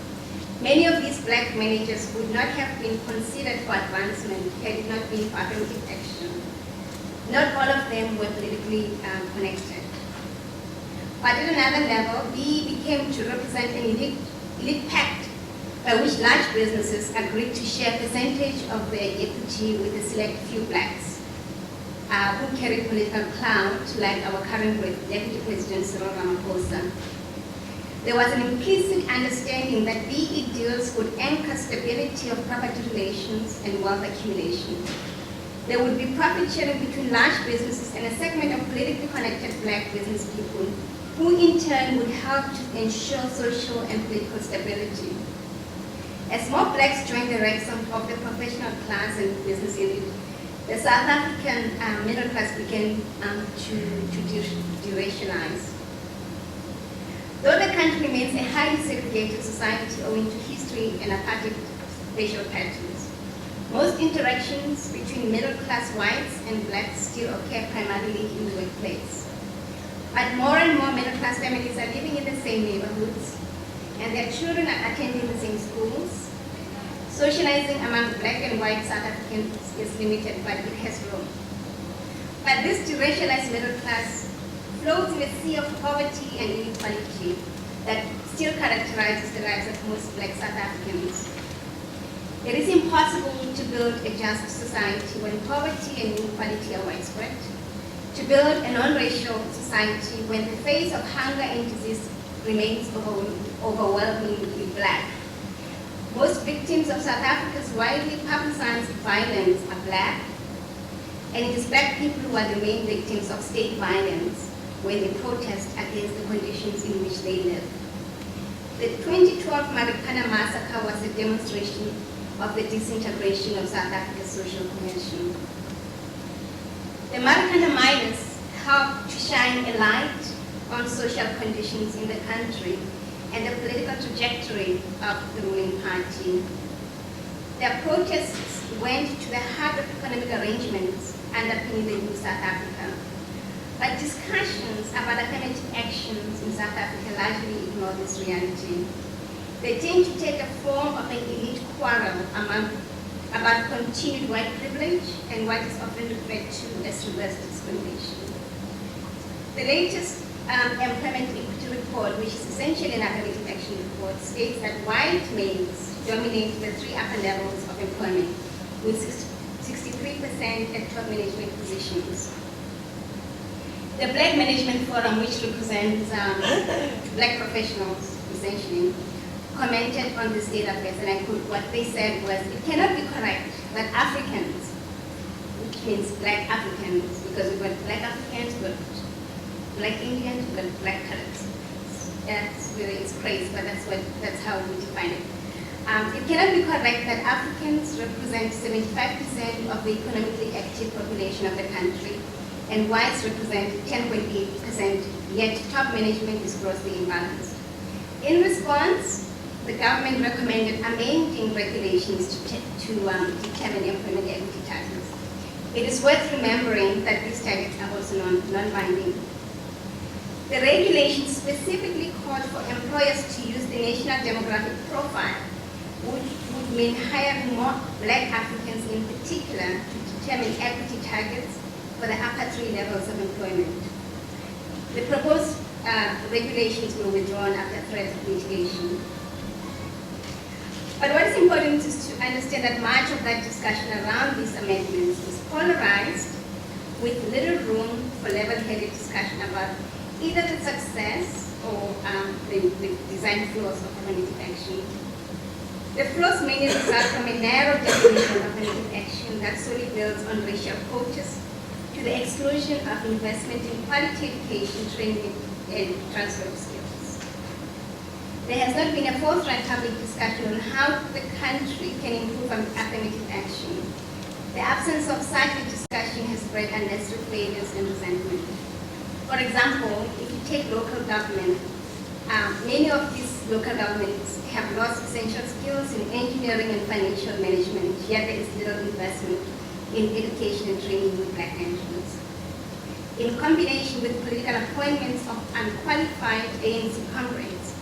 Many of these black managers would not have been considered for advancement had it not been for affirmative action. Not all of them were politically connected. But at another level, BEE became to represent an elite pact by which large businesses agreed to share a percentage of their equity with a select few blacks. who carry political clout, like our current Deputy President Cyril Ramaphosa. There was an implicit understanding that BE deals would anchor stability of property relations and wealth accumulation. There would be profit sharing between large businesses and a segment of politically connected black business people, who in turn would help to ensure social and political stability. As more blacks joined the ranks of the professional class and business elite, the South African middle class began to deracialize. Though the country remains a highly segregated society owing to history and apartheid racial patterns, most interactions between middle-class whites and blacks still occur primarily in the workplace. But more and more middle-class families are living in the same neighborhoods, and their children are attending the same schools. Socializing among black and white South Africans is limited, but it has grown. But this deracialized middle class floats in a sea of poverty and inequality that still characterizes the lives of most black South Africans. It is impossible to build a just society when poverty and inequality are widespread, to build a non-racial society when the face of hunger and disease remains overwhelmingly black. Most victims of South Africa's widely publicized violence are black, and it is black people who are the main victims of state violence when they protest against the conditions in which they live. The 2012 Marikana massacre was a demonstration of the disintegration of South Africa's social cohesion. The Marikana miners helped to shine a light on social conditions in the country and the political trajectory of the ruling party. Their protests went to the heart of economic arrangements underpinning the new South Africa. But discussions about affirmative actions in South Africa largely ignore this reality. They tend to take the form of an elite quarrel about continued white privilege and what is often referred to as reverse discrimination. The latest employment equity report, which is essentially an affirmative action report, states that white males dominate the three upper levels of employment, with 63% at top management positions. The Black Management Forum, which represents black professionals, essentially, commented on this database, and I quote, what they said was, it cannot be correct that Africans, which means black Africans, because we've got black Africans, we've got black Indians, we've got black colors. It's crazy, but that's how we define it. It cannot be correct that Africans represent 75% of the economically active population of the country, and whites represent 10.8%, yet top management is grossly imbalanced. In response, the government recommended amending regulations to determine employment equity targets. It is worth remembering that these targets are also non-binding. The regulations specifically called for employers to use the national demographic profile, which would mean hiring more black Africans in particular to determine equity targets for the upper three levels of employment. The proposed regulations were withdrawn after threat of litigation. But what is important is to understand that much of that discussion around these amendments was polarized, with little room for level-headed discussion about either the success or the design flaws of affirmative action. The flaws mainly result from a narrow definition of affirmative action that solely builds on racial quotas, to the exclusion of investment in quality education, training, and transfer of skills. There has not been a forthright public discussion on how the country can improve on affirmative action. The absence of such a discussion has bred unnecessary failures and resentment. For example, if you take local government, many of these local governments have lost essential skills in engineering and financial management, yet there is little investment in education and training with black managers. In combination with political appointments of unqualified ANC comrades,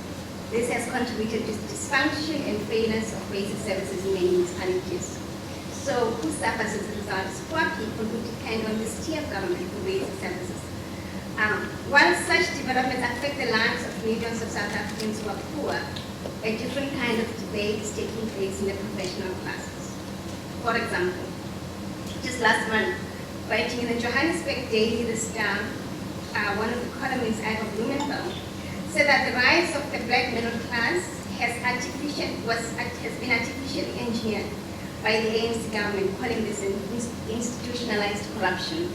this has contributed to dysfunction and failures of basic services in many municipalities. So who suffers as a result? Poor people who depend on this tier of government for basic services. While such developments affect the lives of millions of South Africans who are poor, a different kind of debate is taking place in the professional classes. For example, just last month, writing in the Johannesburg Daily, the Star, one of the columnists out of Wilmot, said that the rise of the black middle class has been artificially engineered by the ANC government, calling this institutionalized corruption.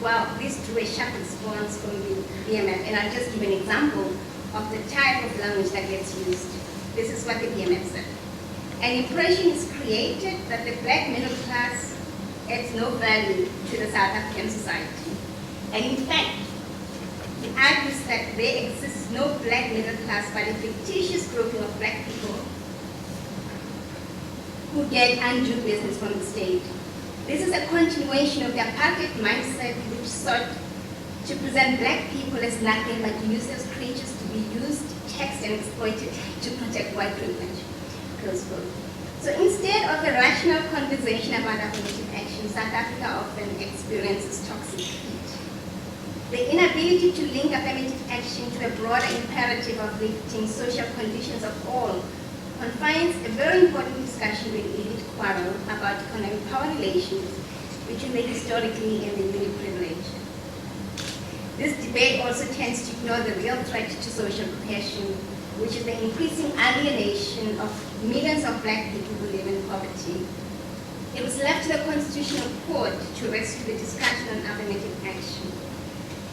Well, this drew a sharp response from the BMF, and I'll just give an example of the type of language that gets used. This is what the BMF said. An impression is created that the black middle class adds no value to the South African society. And in fact, it argues that there exists no black middle class but a fictitious grouping of black people who get undue business from the state. This is a continuation of the apartheid mindset which sought to present black people as nothing but useless creatures to be used, taxed, and exploited to protect white privilege. Close quote. So instead of a rational conversation about affirmative action, South Africa often experiences toxic heat. The inability to link affirmative action to a broader imperative of lifting social conditions of all confines a very important discussion with elite quarrel about economic power relations between the historically and the newly privileged. This debate also tends to ignore the real threat to social cohesion, which is the increasing alienation of millions of black people who live in poverty. It was left to the Constitutional Court to rescue the discussion on affirmative action.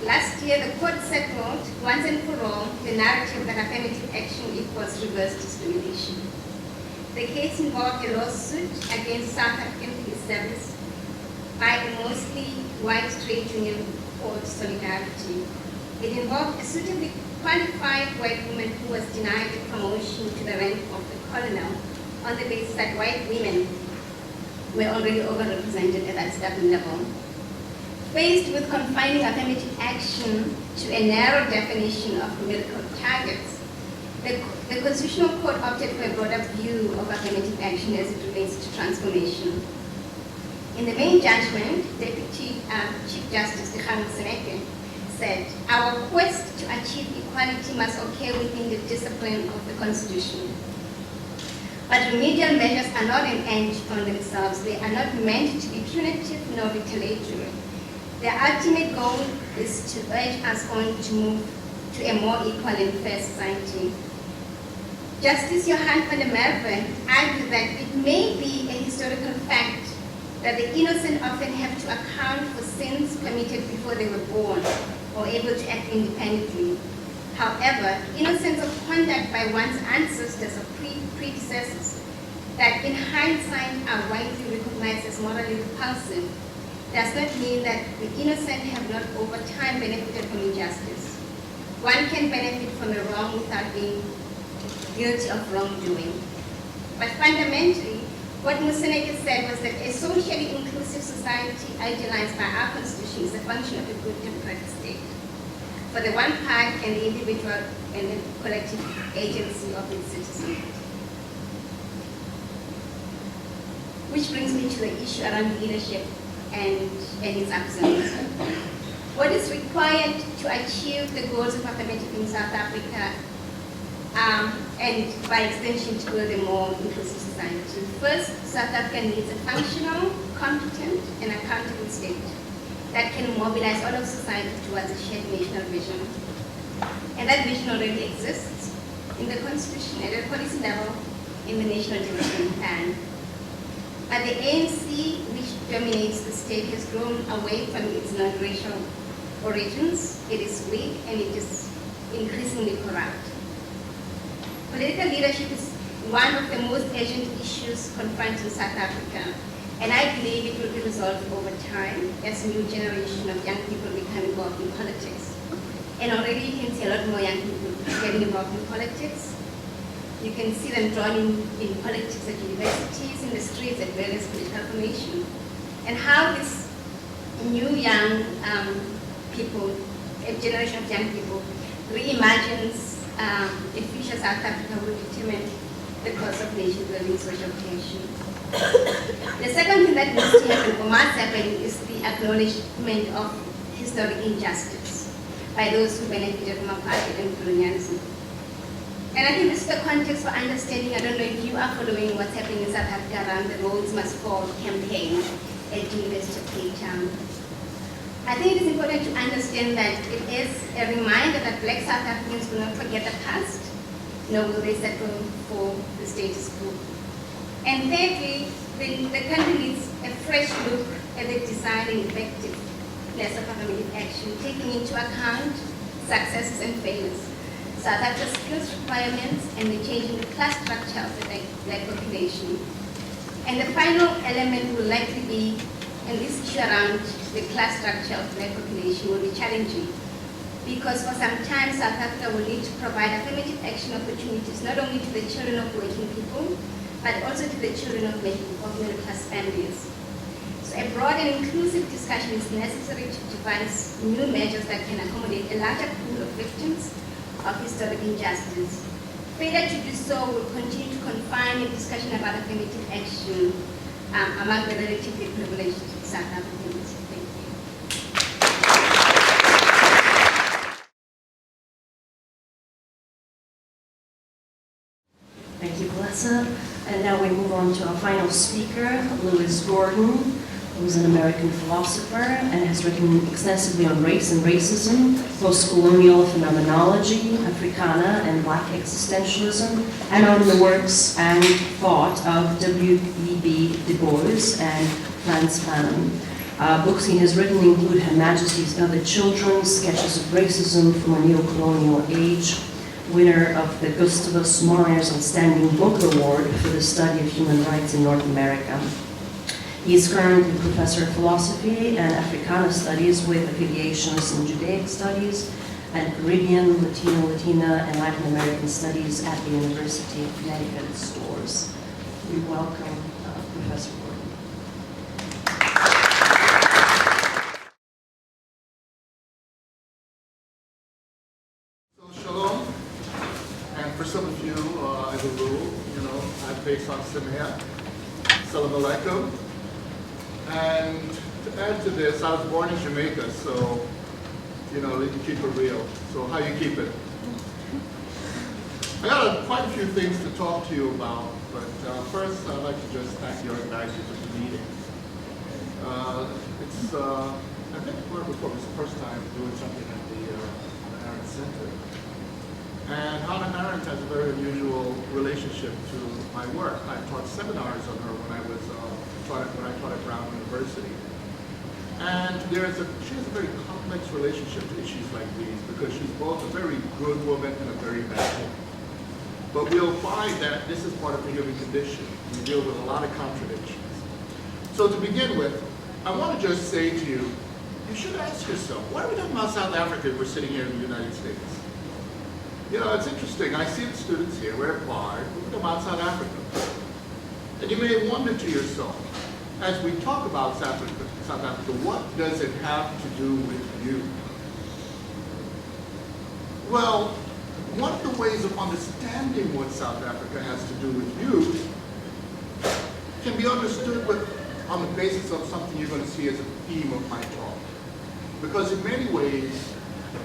Last year, the court settled, once and for all, the narrative that affirmative action equals reverse discrimination. The case involved a lawsuit against South African Police Service by a mostly white trade union called Solidarity. It involved a suitably qualified white woman who was denied the promotion to the rank of the colonel on the basis that white women were already overrepresented at that staffing level. Faced with confining affirmative action to a narrow definition of political targets, the Constitutional Court opted for a broader view of affirmative action as it relates to transformation. In the main judgment, Deputy Chief Justice Dikgang Seneke said, "Our quest to achieve equality must occur within the discipline of the Constitution. But remedial measures are not an end on themselves. They are not meant to be punitive nor retaliatory. Their ultimate goal is to urge us on to move to a more equal and fair society." Justice Johan van der Merwe argued that it may be a historical fact that the innocent often have to account for sins committed before they were born or able to act independently. However, innocence of conduct by one's ancestors or predecessors that in hindsight are widely recognized as morally repulsive does not mean that the innocent have not over time benefited from injustice. One can benefit from a wrong without being guilty of wrongdoing. But fundamentally, what Seneke said was that a socially inclusive society idealized by our Constitution is a function of a good democratic state for the one part and the individual and the collective agency of its citizens. Which brings me to the issue around leadership and its absence. What is required to achieve the goals of affirmative in South Africa and by extension to build a more inclusive society? First, South Africa needs a functional, competent, and accountable state that can mobilize all of society towards a shared national vision. And that vision already exists in the Constitution at a policy level in the National Development Plan. But the ANC, which dominates the state, has grown away from its non-racial origins. It is weak and it is increasingly corrupt. Political leadership is one of the most urgent issues confronting South Africa, and I believe it will be resolved over time as a new generation of young people become involved in politics. And already you can see a lot more young people getting involved in politics. You can see them drawn in politics at universities, in the streets, at various political formations. And how this new young people, a generation of young people, reimagines a future South Africa will determine the course of nation building, social cohesion. The second thing that needs to happen, or must happen, is the acknowledgement of historic injustice by those who benefited from apartheid and colonialism. And I think this is the context for understanding. I don't know if you are following what's happening in South Africa around the Roads Must Fall campaign. at the University of Cape Town. I think it is important to understand that it is a reminder that Black South Africans will not forget the past, nor will they settle for the status quo. And thirdly, the country needs a fresh look at the design and effectiveness of affirmative action, taking into account successes and failures, South Africa's skills requirements, and the changing the class structure of the Black population. And the final element will likely be, and this issue around the class structure of the Black population will be challenging, because for some time South Africa will need to provide affirmative action opportunities not only to the children of working people, but also to the children of middle-class families. So a broad and inclusive discussion is necessary to devise new measures that can accommodate a larger pool of victims of historic injustice. Failure to do so will continue to confine a discussion about affirmative action among the relatively privileged South Africans. Thank you. Thank you, Palesa. And now we move on to our final speaker, Lewis Gordon, who's an American philosopher and has written extensively on race and racism, post-colonial phenomenology, Africana and Black existentialism, and on the works and thought of W.E.B. Du Bois and Frantz Fanon. Books he has written include Her Majesty's Other Children, Sketches of Racism from a Neo-Colonial Age, winner of the Gustavus Myers Outstanding Book Award for the study of human rights in North America. He is currently professor of philosophy and Africana studies with affiliations in Judaic studies and Caribbean, Latino, Latina, and Latin American studies at the University of Connecticut at Storrs. We welcome Professor Gordon. So shalom, and for some of you, as a rule, I'm based on Sameh. Salam alaikum. And to add to this, I was born in Jamaica, so, you keep it real. So how you keep it? I got quite a few things to talk to you about, but first I'd like to just thank the organizers of the meeting. I think it was the first time doing something at the Arendt Center. And Hannah Arendt has a very unusual relationship to my work. I taught seminars on her when I taught at Brown University. And she has a very complex relationship to issues like these because she's both a very good woman and a very bad woman. But we'll find that this is part of the human condition. We deal with a lot of contradictions. So to begin with, I want to just say to you, you should ask yourself, why are we talking about South Africa if we're sitting here in the United States? It's interesting. I see the students here, we're at Bard, we're talking about South Africa. And you may wonder to yourself, as we talk about South Africa, what does it have to do with you? Well, one of the ways of understanding what South Africa has to do with you can be understood on the basis of something you're going to see as a theme of my talk. Because in many ways,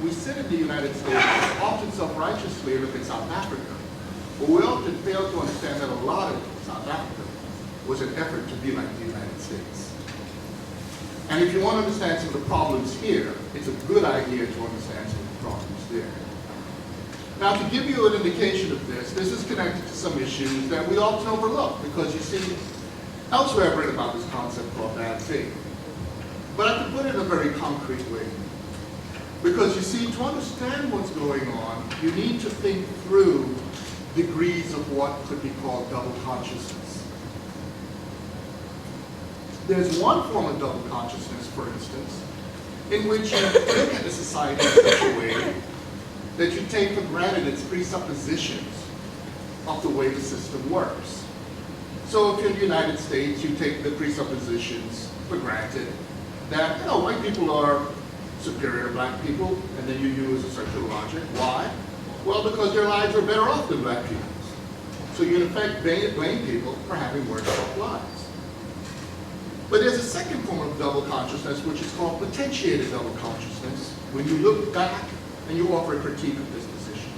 we sit in the United States often self-righteously look at South Africa, but we often fail to understand that a lot of South Africa was an effort to be like the United States. And if you want to understand some of the problems here, it's a good idea to understand some of the problems there. Now, to give you an indication of this is connected to some issues that we often overlook, because you see, elsewhere I've written about this concept called bad faith. But I can put it in a very concrete way. Because you see, to understand what's going on, you need to think through degrees of what could be called double consciousness. There's one form of double consciousness, for instance, in which you look at the society in such a way that you take for granted its presuppositions of the way the system works. So if you're in the United States, you take the presuppositions for granted that, white people are superior to black people, and then you use a circular logic. Why? Well, because their lives are better off than black people's. So you in effect blame people for having worse off lives. But there's a second form of double consciousness, which is called potentiated double consciousness, when you look back and you offer a critique of this position.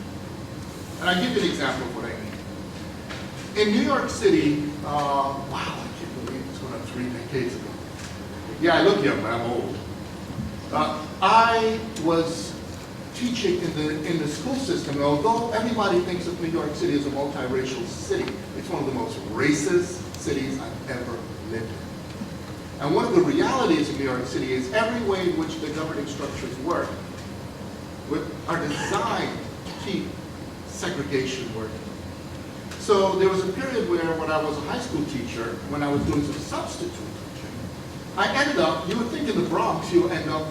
And I'll give you an example of what I mean. In New York City, wow, I can't believe it's going on 3 decades ago. Yeah, I look young, but I'm old. I was teaching in the school system, and although everybody thinks of New York City as a multiracial city, it's one of the most racist cities I've ever lived in. And one of the realities of New York City is every way in which the governing structures work are designed to keep segregation working. So there was a period where when I was a high school teacher, when I was doing some substitute teaching, I ended up, you would think in the Bronx, you end up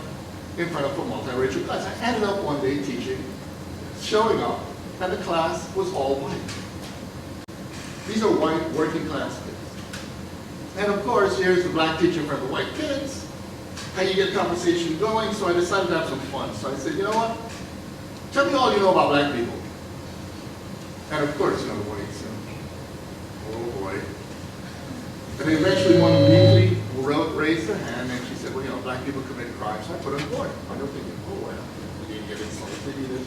in front of a multiracial class. I ended up one day teaching, showing up, and the class was all white. These are white working class kids. And of course, here's the black teacher in front of the white kids. How you get conversation going, so I decided to have some fun. So I said, you know what? Tell me all you know about black people. And of course, you know, the whites, oh boy. And then eventually one immediately raised her hand and she said, well, you know, black people commit crimes. So I put her on board. I don't think, oh, well, we didn't get insulted either.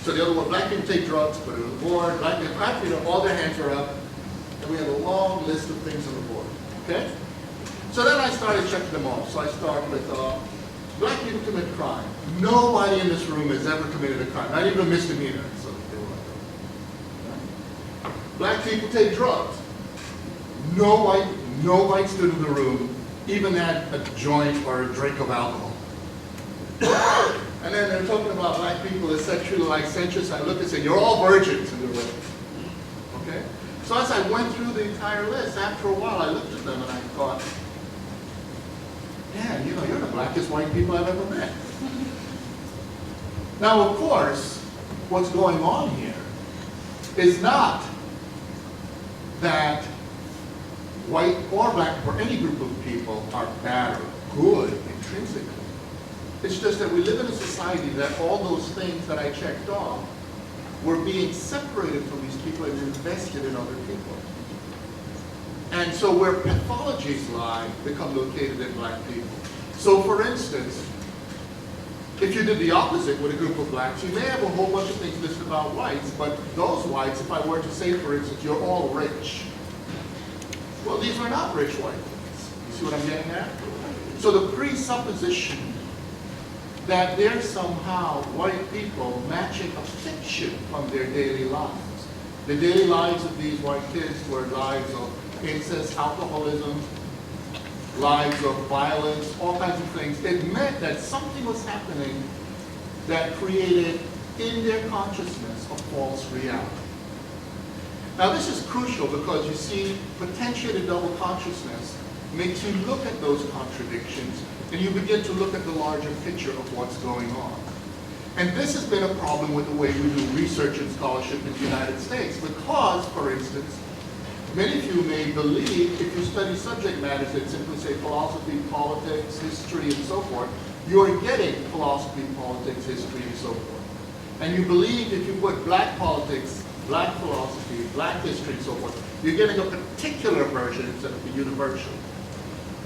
So the other one, black people take drugs, put her on board. Black people, you know, all their hands were up. And we had a long list of things on the board, okay? So then I started checking them off. So I started with, black people commit crime. Nobody in this room has ever committed a crime, not even a misdemeanor. So they were like, black people take drugs. No white student in the room even had a joint or a drink of alcohol. And then they're talking about black people as sexually licentious. I look and say, you're all virgins in the room. Okay? So as I went through the entire list, after a while I looked at them and I thought, yeah, you know, you're the blackest white people I've ever met. Now, of course, what's going on here is not that white or black or any group of people are bad or good intrinsically. It's just that we live in a society that all those things that I checked off were being separated from these people and invested in other people. And so where pathologies lie become located in black people. So for instance, if you did the opposite with a group of blacks, you may have a whole bunch of things listed about whites, but those whites, if I were to say, for instance, you're all rich. Well, these are not rich white ones. You see what I'm getting at? So the presupposition that there's somehow white people matching a fiction from their daily lives. The daily lives of these white kids were lives of incest, alcoholism, lives of violence, all kinds of things. It meant that something was happening that created in their consciousness a false reality. Now this is crucial because you see, potentiated double consciousness makes you look at those contradictions and you begin to look at the larger picture of what's going on. And this has been a problem with the way we do research and scholarship in the United States because, for instance, many of you may believe if you study subject matters that simply say philosophy, politics, history, and so forth, you're getting philosophy, politics, history, and so forth. And you believe if you put black politics, black philosophy, black history, and so forth, you're getting a particular version instead of the universal.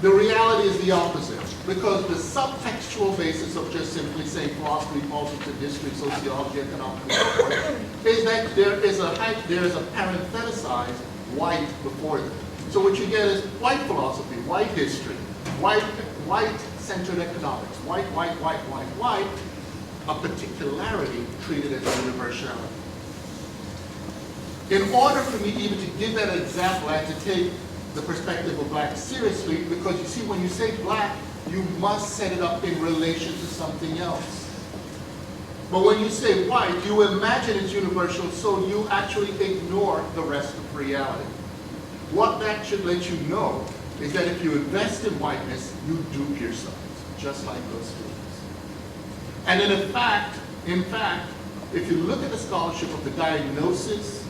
The reality is the opposite, because the subtextual basis of just simply saying philosophy, politics, and history, sociology, economics, and so forth, is that there is a parentheticized white before them. So what you get is white philosophy, white history, white-centered economics, white, a particularity treated as a universality. In order for me even to give that example, I had to take the perspective of black seriously, because you see, when you say black, you must set it up in relation to something else. But when you say white, you imagine it's universal, so you actually ignore the rest of reality. What that should let you know is that if you invest in whiteness, you dupe yourselves, just like those students. And in fact, if you look at the scholarship of the diagnoses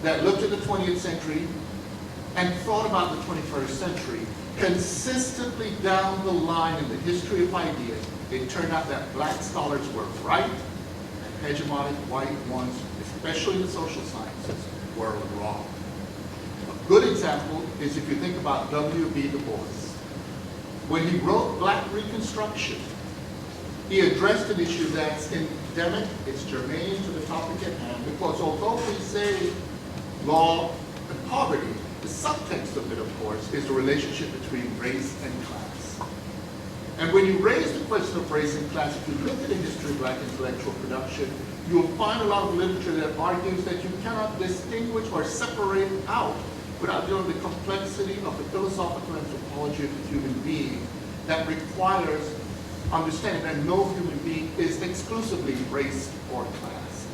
that looked at the 20th century and thought about the 21st century, consistently down the line in the history of ideas, it turned out that black scholars were right and hegemonic white ones, especially in the social sciences, were wrong. A good example is if you think about W.B. Du Bois. When he wrote Black Reconstruction, he addressed an issue that's endemic, it's germane to the topic at hand, because although we say law and poverty, The subtext of it, of course, is the relationship between race and class. And when you raise the question of race and class, if you look at the history of black intellectual production, you'll find a lot of literature that argues that you cannot distinguish or separate out without dealing with the complexity of the philosophical anthropology of the human being that requires understanding that no human being is exclusively race or class.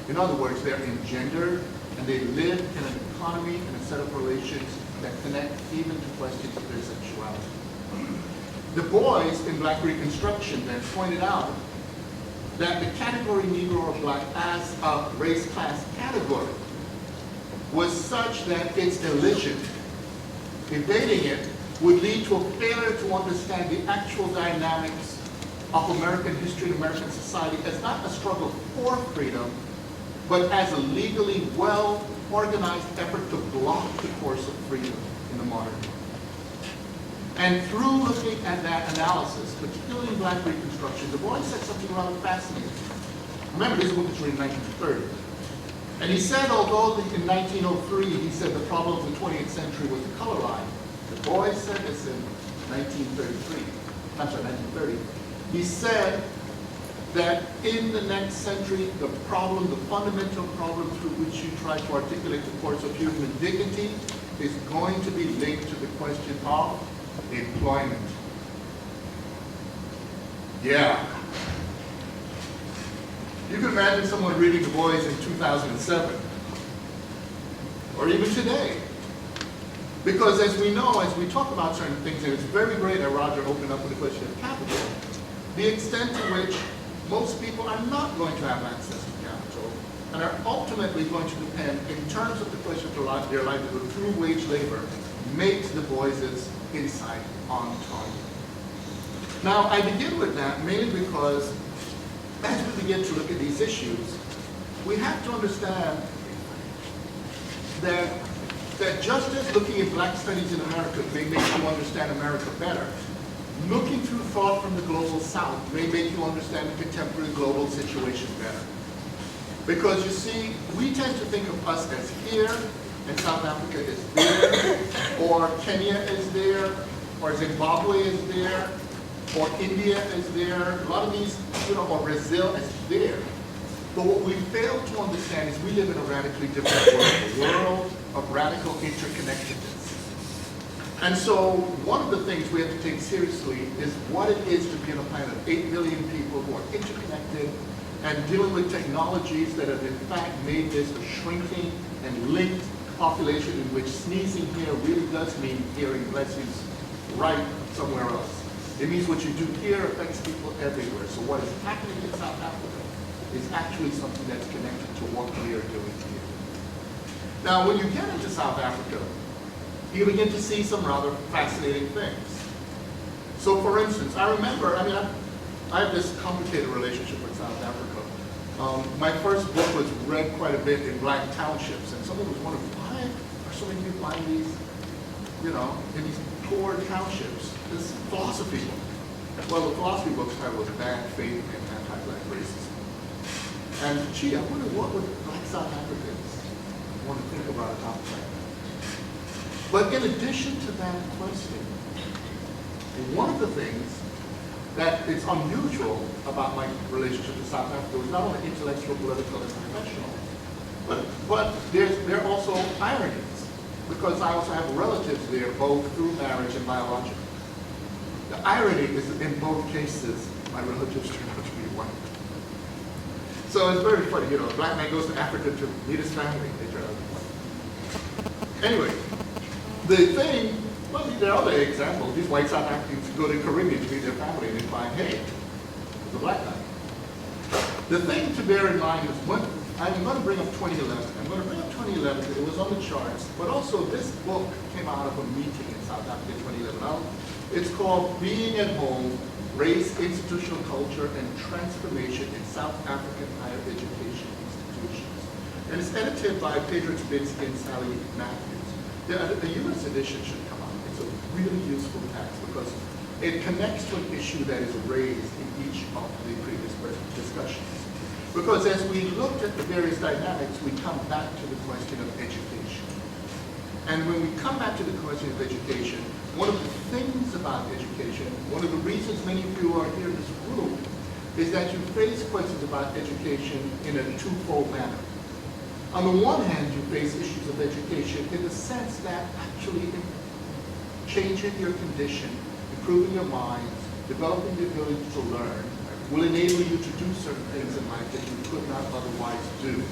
In other words, they're engendered and they live in an economy and a set of relations that connect even to questions of their sexuality. The boys in Black Reconstruction then pointed out that the category Negro or Black as a race class category was such that its elision, evading it, would lead to a failure to understand the actual dynamics of American history and American society as not a struggle for freedom, but as a legally well-organized effort to block the course of freedom in the modern world. And through looking at that analysis, particularly in Black Reconstruction, Du Bois said something rather fascinating. Remember, this book was written in 1930. And he said, although in 1903, he said the problem of the 20th century was the color line, Du Bois said this in 1933, I'm sorry, 1930. He said that in the next century, the problem, the fundamental problem through which you try to articulate the course of human dignity is going to be linked to the question of employment. Yeah. You can imagine someone reading Du Bois in 2007, or even today. Because as we know, as we talk about certain things, and it's very great that Roger opened up with the question of capital, the extent to which most people are not going to have access to capital and are ultimately going to depend, in terms of the question of their livelihood through wage labor, makes Du Bois's insight on target. Now, I begin with that mainly because as we begin to look at these issues, we have to understand that just as looking at Black studies in America may make you understand America better, looking through thought from the global South may make you understand the contemporary global situation better. Because you see, we tend to think of us as here, and South Africa is there, or Kenya is there, or Zimbabwe is there, or India is there, a lot of these, or Brazil is there. But what we fail to understand is we live in a radically different world, a world of radical interconnectedness. And so one of the things we have to take seriously is what it is to be on a planet of 8 billion people who are interconnected and dealing with technologies that have in fact made this a shrinking and linked population in which sneezing here really does mean hearing blessings right somewhere else. It means what you do here affects people everywhere. So what is happening in South Africa is actually something that's connected to what we are doing here. Now, when you get into South Africa, you begin to see some rather fascinating things. So for instance, I remember, I have this complicated relationship with South Africa. My first book was read quite a bit in Black townships, and someone was wondering, why are so many people buying these, in these poor townships? This philosophy book. Well, the philosophy book's title was Bad Faith and Anti-Black Racism. And gee, I wonder what would Black South Africans want to think about a topic like that. But in addition to that question, one of the things that is unusual about my relationship to South Africa was not only intellectual, political, and professional, but there are also ironies, because I also have relatives there, both through marriage and biological. The irony is that in both cases, my relatives turn out to be white. So it's very funny, a Black man goes to Africa to meet his family, they turn out to be white. Anyway, the thing, well, there are other examples. These white South Africans go to the Caribbean to meet their family and they find, hey, there's a Black guy. The thing to bear in mind is when I'm going to bring up 2011. I'm going to bring up 2011 because it was on the charts, but also this book came out of a meeting in South Africa in 2011. It's called Being at Home, Race, Institutional Culture, and Transformation in South African Higher Education Institutions. And it's edited by Pedro Tabinski and Sally Matthews. The US edition should come out. It's a really useful text because it connects to an issue that is raised in each of the previous discussions. Because as we looked at the various dynamics, we come back to the question of education. And when we come back to the question of education, one of the things about education, one of the reasons many of you are here in this room, is that you face questions about education in a twofold manner. On the one hand, you face issues of education in the sense that actually changing your condition, improving your minds, developing the ability to learn, will enable you to do certain things in life that you could not otherwise do.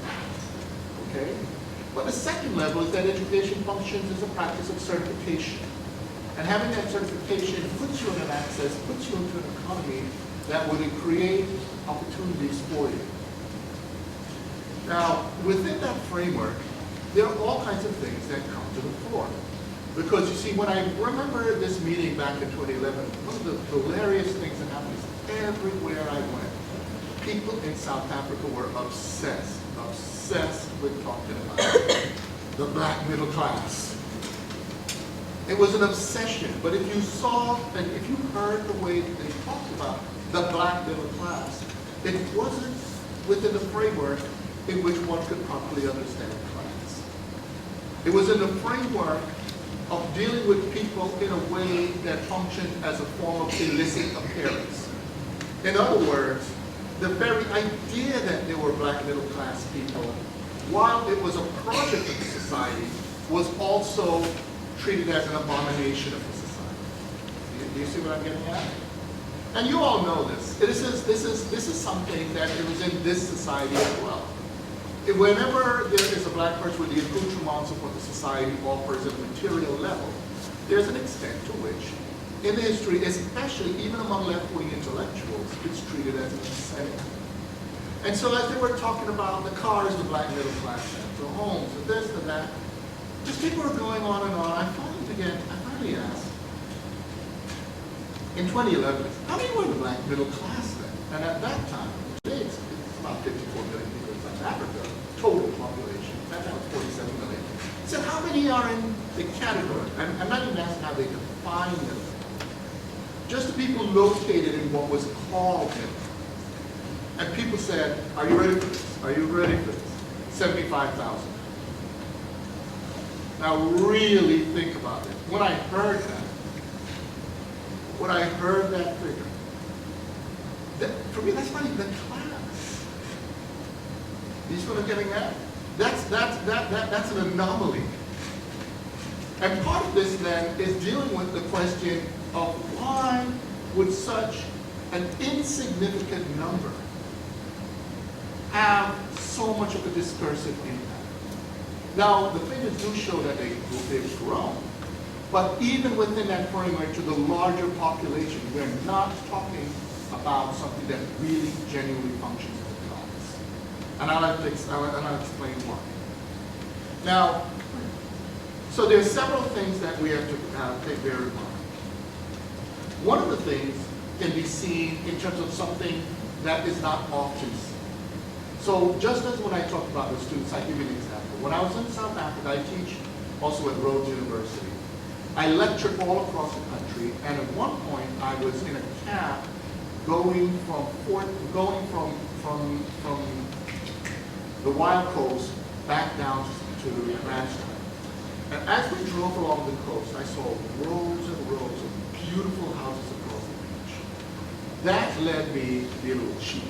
Okay? But the second level is that education functions as a practice of certification. And having that certification puts you in an access, puts you into an economy that would create opportunities for you. Now, within that framework, there are all kinds of things that come to the fore. Because you see, when I remember this meeting back in 2011, one of the hilarious things that happened is everywhere I went, people in South Africa were obsessed with talking about the black middle class. It was an obsession, but if you saw and if you heard the way that they talked about the black middle class, it wasn't within the framework in which one could properly understand class. It was in the framework of dealing with people in a way that functioned as a form of illicit appearance. In other words, the very idea that there were black middle class people, while it was a project of the society, was also treated as an abomination of the society. Do you see what I'm getting at? And you all know this. This is something that it was in this society as well. Whenever there is a black person with the accoutrements of what the society offers at a material level, there's an extent to which, in the history, especially even among left-wing intellectuals, it's treated as an incentive. And so as they were talking about the cars the black middle class had, the homes, and this and that, just people were going on and on. I finally asked, in 2011, how many were the black middle class then? And at that time, today it's about 54 million people in South Africa, total population. At that time it was 47 million. I said, how many are in the category? I'm not even asking how they define them. Just the people located in what was called them. And people said, are you ready for this? Are you ready for this? 75,000. Now really think about it. When I heard that figure, for me that's not even a class. You see what I'm getting at? That's an anomaly. And part of this then is dealing with the question of why would such an insignificant number have so much of a discursive impact. Now, the figures do show that they've grown, but even within that framework to the larger population, we're not talking about something that really genuinely functions as a class. And I'll explain why. Now, so there are several things that we have to take very in mind. One of the things can be seen in terms of something that is not often seen. So just as when I talked about the students, I give you an example. When I was in South Africa, I teach also at Rhodes University. I lectured all across the country, and at one point I was in a cab going from the Wild Coast back down to Randstad. And as we drove along the coast, I saw rows and rows of beautiful houses across the beach. That led me to be a little cheap.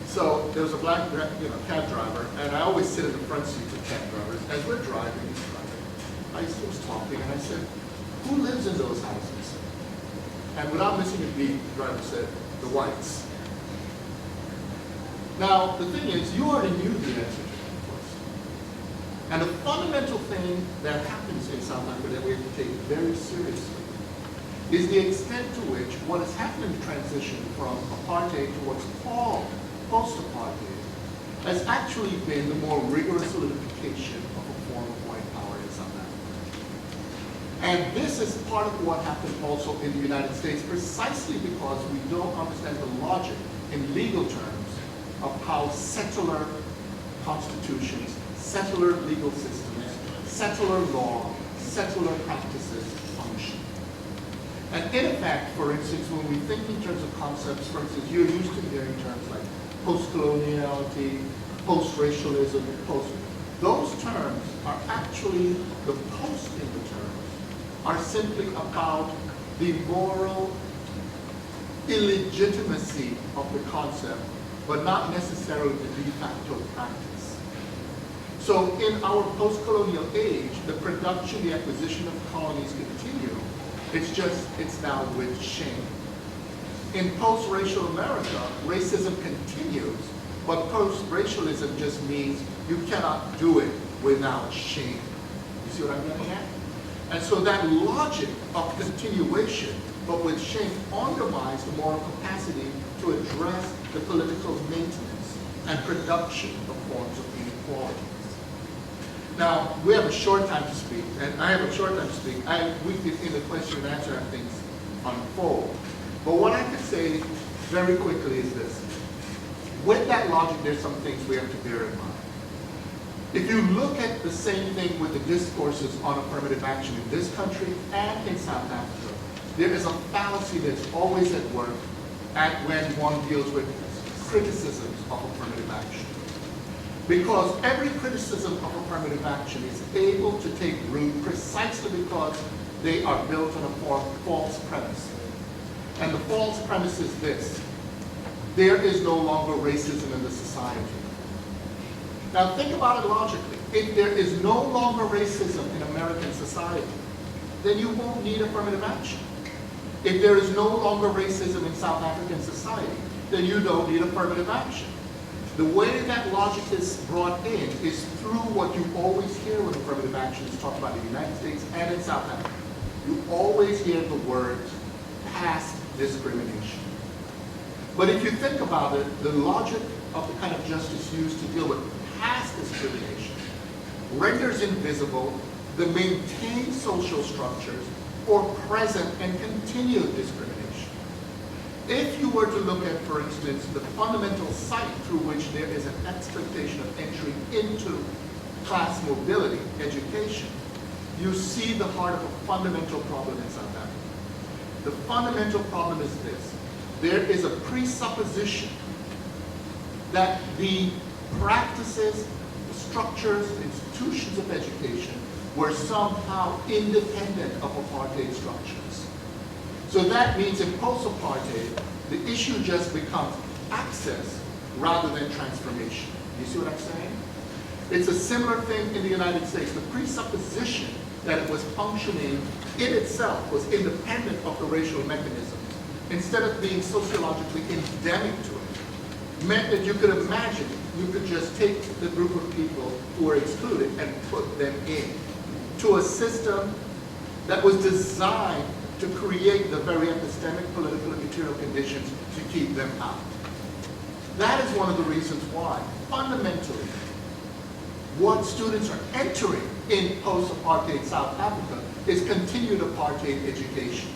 So there was a black cab driver, and I always sit in the front seats of cab drivers. As we're driving, I was talking, and I said, who lives in those houses? And without missing a beat, the driver said, the whites. Now, the thing is, you already knew the answer to that question. And the fundamental thing that happens in South Africa that we have to take very seriously is the extent to which what has happened in the transition from apartheid to what's called post-apartheid has actually been the more rigorous solidification of a form of white power in South Africa. And this is part of what happened also in the United States, precisely because we don't understand the logic in legal terms of how settler constitutions, settler legal systems, settler law, settler practices function. And in effect, for instance, when we think in terms of concepts, for instance, you're used to hearing terms like post-coloniality, post-racialism, those terms are actually, the post in the terms, are simply about the moral illegitimacy of the concept, but not necessarily the de facto practice. So in our post-colonial age, the production, the acquisition of colonies continue. It's now with shame. In post-racial America, racism continues, but post-racialism just means you cannot do it without shame. You see what I'm getting at? And so that logic of continuation, but with shame, undermines the moral capacity to address the political maintenance and production of forms of inequalities. Now, we have a short time to speak, and I have a short time to speak. We could, in the question and answer, have things unfold. But what I could say very quickly is this. With that logic, there's some things we have to bear in mind. If you look at the same thing with the discourses on affirmative action in this country and in South Africa, there is a fallacy that's always at work when one deals with criticisms of affirmative action. Because every criticism of affirmative action is able to take root precisely because they are built on a false premise. And the false premise is this: there is no longer racism in the society. Now think about it logically. If there is no longer racism in American society, then you won't need affirmative action. If there is no longer racism in South African society, then you don't need affirmative action. The way that logic is brought in is through what you always hear when affirmative action is talked about in the United States and in South Africa. You always hear the words past discrimination. But if you think about it, the logic of the kind of justice used to deal with past discrimination renders invisible the maintained social structures for present and continued discrimination. If you were to look at, for instance, the fundamental site through which there is an expectation of entry into class mobility, education, you see the heart of a fundamental problem in South Africa. The fundamental problem is this: there is a presupposition that the practices, the structures, the institutions of education were somehow independent of apartheid structures. So that means in post-apartheid, the issue just becomes access rather than transformation. You see what I'm saying? It's a similar thing in the United States. The presupposition that it was functioning in itself was independent of the racial mechanisms, instead of being sociologically endemic to it, meant that you could imagine you could just take the group of people who were excluded and put them in to a system that was designed to create the very epistemic, political, and material conditions to keep them out. That is one of the reasons why, fundamentally, what students are entering in post-apartheid South Africa is continued apartheid education.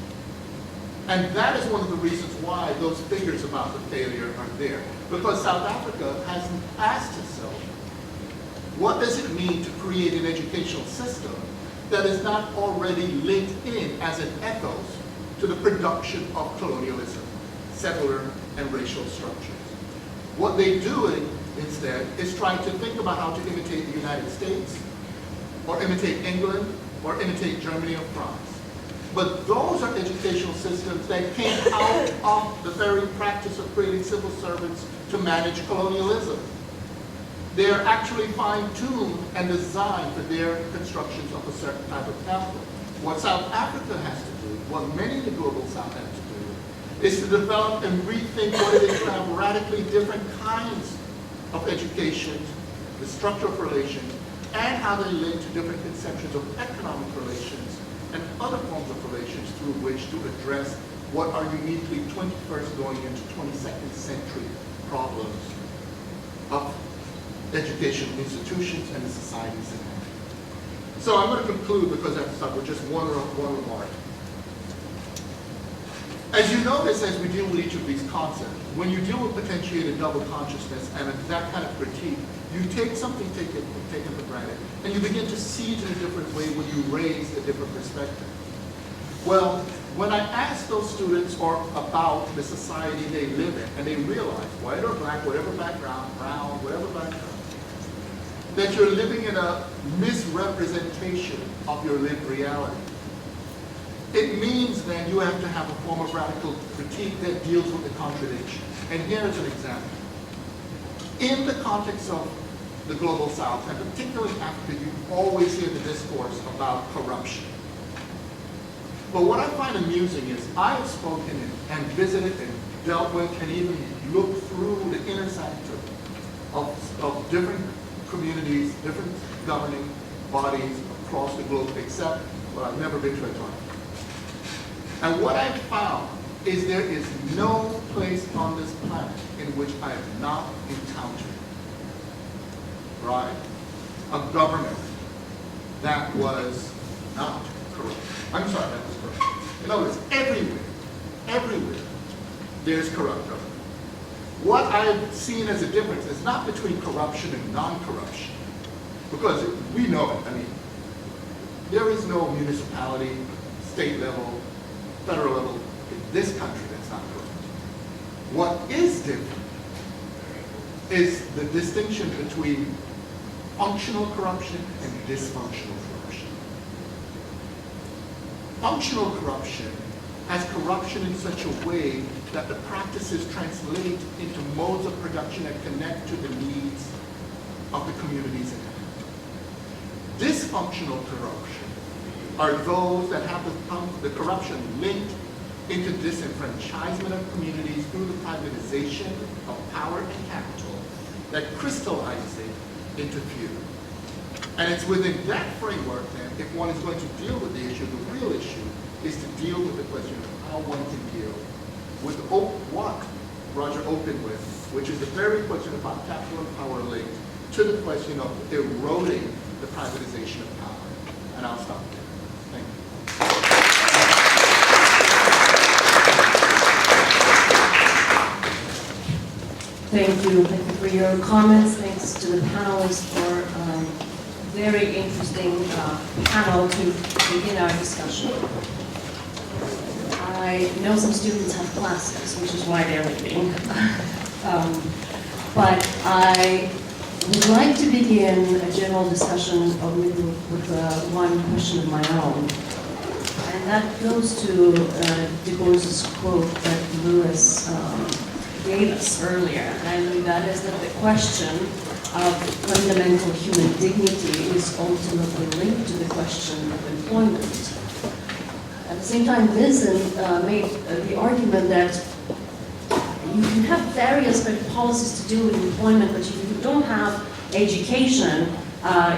And that is one of the reasons why those figures about the failure are there. Because South Africa hasn't asked itself, what does it mean to create an educational system that is not already linked in as an ethos to the production of colonialism, settler, and racial structures? What they're doing instead is trying to think about how to imitate the United States, or imitate England, or imitate Germany or France. But those are educational systems that came out of the very practice of creating civil servants to manage colonialism. They are actually fine-tuned and designed for their constructions of a certain type of capital. What South Africa has to do, what many in the global South have to do, is to develop and rethink what it is to have radically different kinds of education, the structure of relations, and how they link to different conceptions of economic relations and other forms of relations through which to address what are uniquely 21st going into 22nd century problems of educational institutions and the societies in them. So I'm going to conclude, because I have to start with just one remark. As you notice, as we deal with each of these concepts, when you deal with potentiated double consciousness and that kind of critique, you take something taken for granted, and you begin to see it in a different way when you raise a different perspective. Well, when I ask those students about the society they live in, and they realize, white or black, whatever background, brown, whatever background, that you're living in a misrepresentation of your lived reality. It means then you have to have a form of radical critique that deals with the contradiction. And here's an example. In the context of the Global South, and particularly in Africa, you always hear the discourse about corruption. But what I find amusing is I have spoken and visited and dealt with and even looked through the inner sanctum of different communities, different governing bodies across the globe, except, well, I've never been to Antarctica. And what I've found is there is no place on this planet in which I have not encountered, right, a government that was not corrupt. I'm sorry, that was corrupt. In other words, everywhere, there's corrupt government. What I've seen as a difference is not between corruption and non-corruption, because we know it. I mean, there is no municipality, state level, federal level in this country that's not corrupt. What is different is the distinction between functional corruption and dysfunctional corruption. Functional corruption has corruption in such a way that the practices translate into modes of production that connect to the needs of the communities in it. Dysfunctional corruption are those that have the corruption linked into disenfranchisement of communities through the privatization of power and capital that crystallize it into few. And it's within that framework then, if one is going to deal with the issue, the real issue is to deal with the question of how one can deal with what Roger opened with, which is the very question about capital and power linked to the question of eroding the privatization of power. And I'll stop there. Thank you. Thank you. Thank you for your comments. Thanks to the panelists for very interesting panel to begin our discussion. I know some students have classes, which is why they're leaving. But I would like to begin a general discussion with one question of my own. And that goes to Du Bois's quote that Lewis gave us earlier. And that is that the question of fundamental human dignity is ultimately linked to the question of employment. At the same time, Vincent made the argument that you can have various policies to do with employment, but if you don't have education,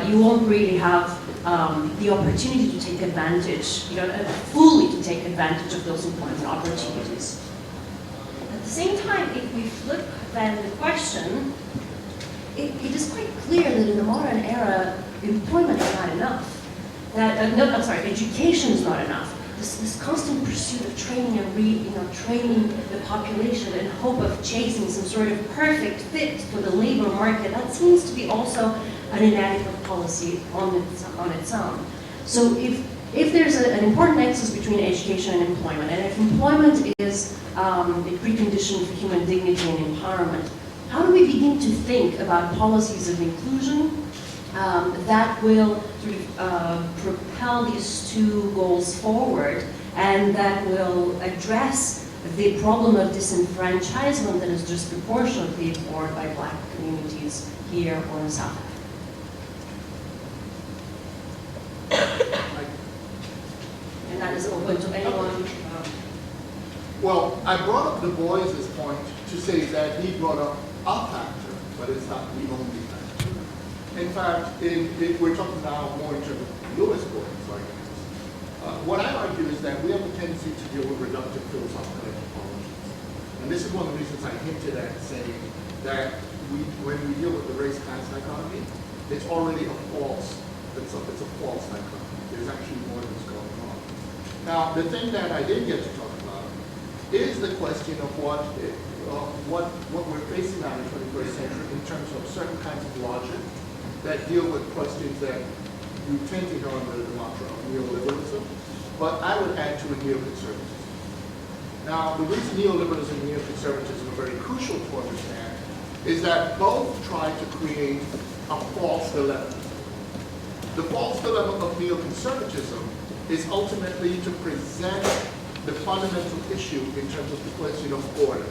you won't really have the opportunity to take advantage, fully to take advantage of those employment opportunities. At the same time, if we flip then the question, it is quite clear that in the modern era, employment is not enough. Education is not enough. This constant pursuit of training and training the population in hope of chasing some sort of perfect fit for the labor market, that seems to be also an inadequate policy on its own. So if there's an important nexus between education and employment, and if employment is a precondition for human dignity and empowerment, how do we begin to think about policies of inclusion that will sort of propel these two goals forward and that will address the problem of disenfranchisement that is disproportionately ignored by Black communities here or in South Africa? And that is open to anyone. Well, I brought up Du Bois's point to say that he brought up a factor, but it's not the only factor. In fact, we're talking now more in terms of Lewis points, what I argue is that we have a tendency to deal with reductive philosophical anthropologies. And this is one of the reasons I hinted at saying that when we deal with the race-class dichotomy, it's already a false, it's a false dichotomy. There's actually more that's going on. Now, the thing that I did get to talk about is the question of what we're facing now in the 21st century in terms of certain kinds of logic that deal with questions that you tend to hear under the mantra of neoliberalism, but I would add to it neoconservatism. Now, the reason neoliberalism and neoconservatism are very crucial to understand is that both try to create a false dilemma. The false dilemma of neoconservatism is ultimately to present the fundamental issue in terms of the question of order.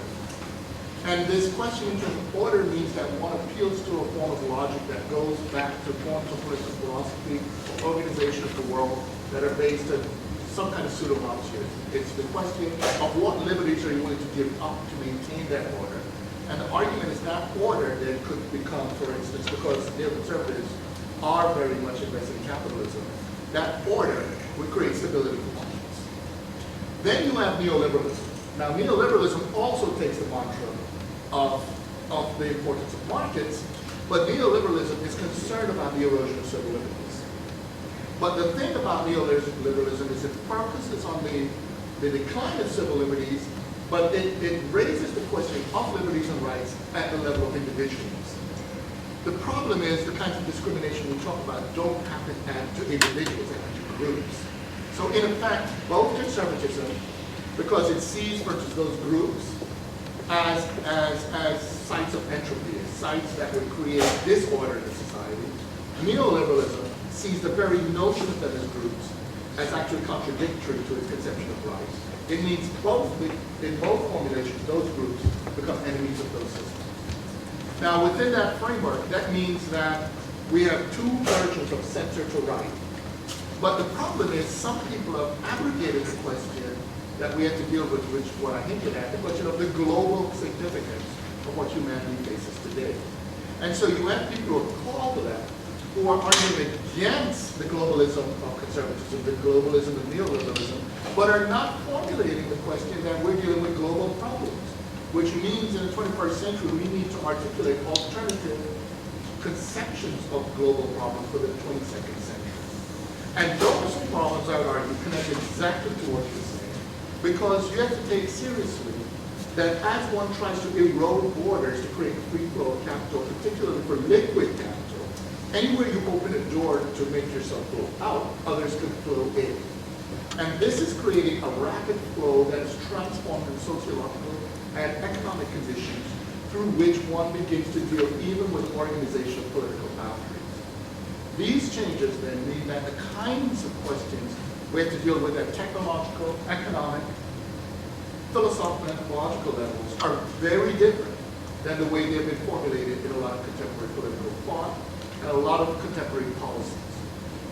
And this question in terms of order means that one appeals to a form of logic that goes back to forms of political philosophy or organization of the world that are based on some kind of pseudo-monarchy. It's the question of what liberties are you willing to give up to maintain that order. And the argument is that order then could become, for instance, because neoconservatives are very much invested in capitalism, that order would create stability for markets. Then you have neoliberalism. Now, neoliberalism also takes the mantra of the importance of markets, but neoliberalism is concerned about the erosion of civil liberties. But the thing about neoliberalism is it focuses on the decline of civil liberties, but it raises the question of liberties and rights at the level of individuals. The problem is the kinds of discrimination we talk about don't happen to individuals, they happen to groups. So in effect, both conservatism, because it sees, for instance, those groups as sites of entropy, as sites that would create disorder in society. Neoliberalism sees the very notion of them as groups as actually contradictory to its conception of rights. It means in both formulations, those groups become enemies of those systems. Now, within that framework, that means that we have two versions of center to right. But the problem is some people have abrogated the question that we have to deal with, which what I hinted at, the question of the global significance of what humanity faces today. And so you have people who are called to that, who are arguing against the globalism of conservatism, the globalism of neoliberalism, but are not formulating the question that we're dealing with global problems, which means in the 21st century we need to articulate alternative conceptions of global problems for the 22nd century. And those problems, I would argue, connect exactly to what you're saying, because you have to take seriously that as one tries to erode borders to create free flow of capital, particularly for liquid capital, anywhere you open a door to make yourself flow out, others can flow in. And this is creating a rapid flow that is transformed in sociological and economic conditions through which one begins to deal even with organization of political boundaries. These changes then mean that the kinds of questions we have to deal with at technological, economic, philosophical, and anthropological levels are very different than the way they've been formulated in a lot of contemporary political thought and a lot of contemporary policies.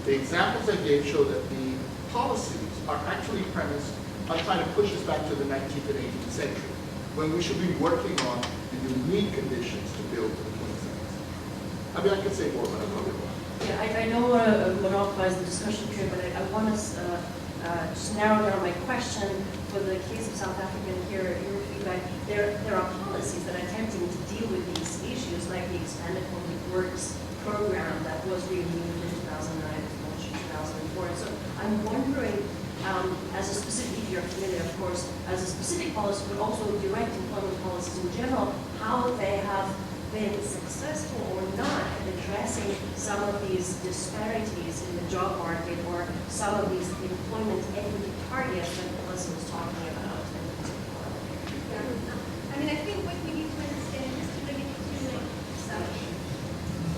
The examples I gave show that the policies are actually premised on trying to push us back to the 19th and 18th century, when we should be working on the unique conditions to build for the 22nd century. I mean, I could say more, but I probably won't. Yeah, I know monopolize the discussion here, but I want to just narrow down my question for the case of South Africa and hear your feedback. There are policies that are attempting to deal with these issues, like the expanded public works program that was renewed in 2009, launched in 2004. And so I'm wondering, as a specific, if you're familiar, of course, as a specific policy, but also direct employment policies in general, how they have been successful or not at addressing some of these disparities in the job market or some of these employment equity targets that Palesa was talking about in particular. I mean, I think what we need to understand is to bring it to some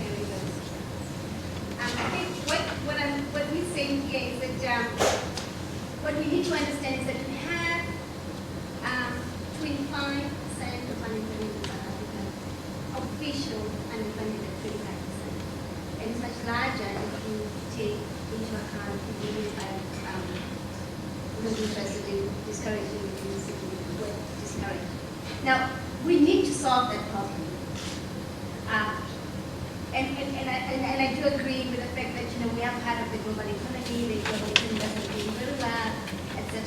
areas. I think what we're saying here is that what we need to understand is that we have 25% of unemployment in South Africa, official unemployment at 25%. And it's much larger if you take into account the unit by who's interested in discouraging work discouraged. Now, we need to solve that problem. And I do agree with the fact that, we are part of the global economy, the global economy doesn't do very well, etc.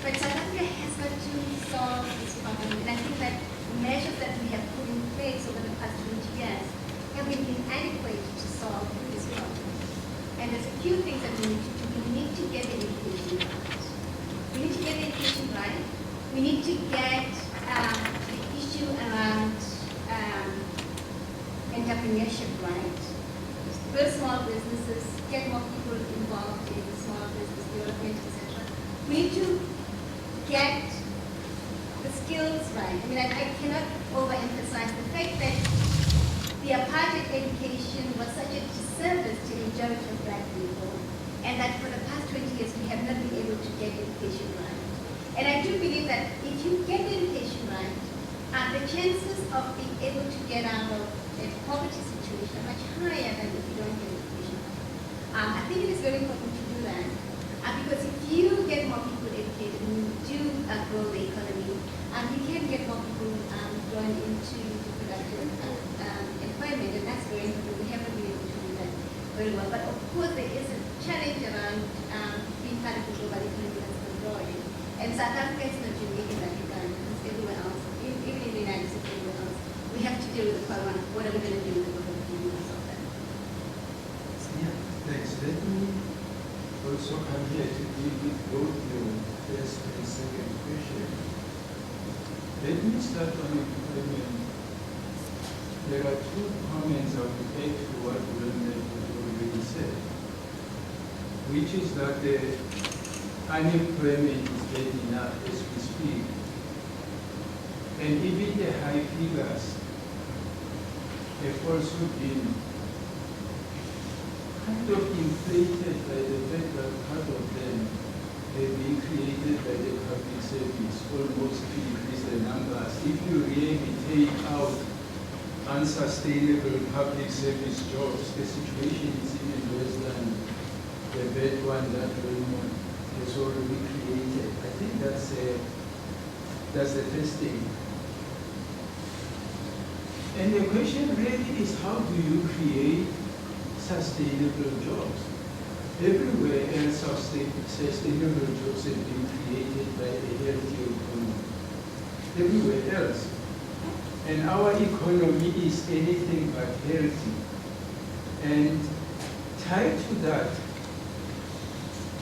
But South Africa has got to solve this problem. And I think that measures that we have put in place over the past 20 years have been inadequate to solve this problem. And there's a few things that we need to do. We need to get the education right. We need to get the education right. We need to get the issue around entrepreneurship right. Build small businesses, get more people involved in small business development, etc. We need to get the skills right. I mean, I cannot overemphasize the fact that the apartheid education was such a disservice to the majority of black people, and that for the past 20 years we have not been able to get education right. And I do believe that if you get education right, the chances of being able to get out of a poverty situation are much higher than if you don't get education right. I think it is very important to do that, because if you get more people educated and you do grow the economy, you can get more people drawn into productive employment, and that's very important. We haven't been able to do that very well. But of course, there is a challenge around being part of the global economy that's not growing. And South Africa is not unique in that regard, because everywhere else, even in the United States, everywhere else, we have to deal with the problem. What are we going to do with the global economy as of that? Yeah, thanks. Let me also come here to deal with both your first and second question. Let me start on employment. There are two comments I would add to what Wilmot already said, which is that the unemployment is getting up as we speak. And even the high figures have also been kind of inflated by the fact that part of them have been created by the public service, almost to increase the numbers. If you really take out unsustainable public service jobs, the situation is even worse than the bad one that Wilmot has already created. I think that's the first thing. And the question really is, how do you create sustainable jobs? Everywhere else, sustainable jobs have been created by a healthy economy. Everywhere else. And our economy is anything but healthy. And tied to that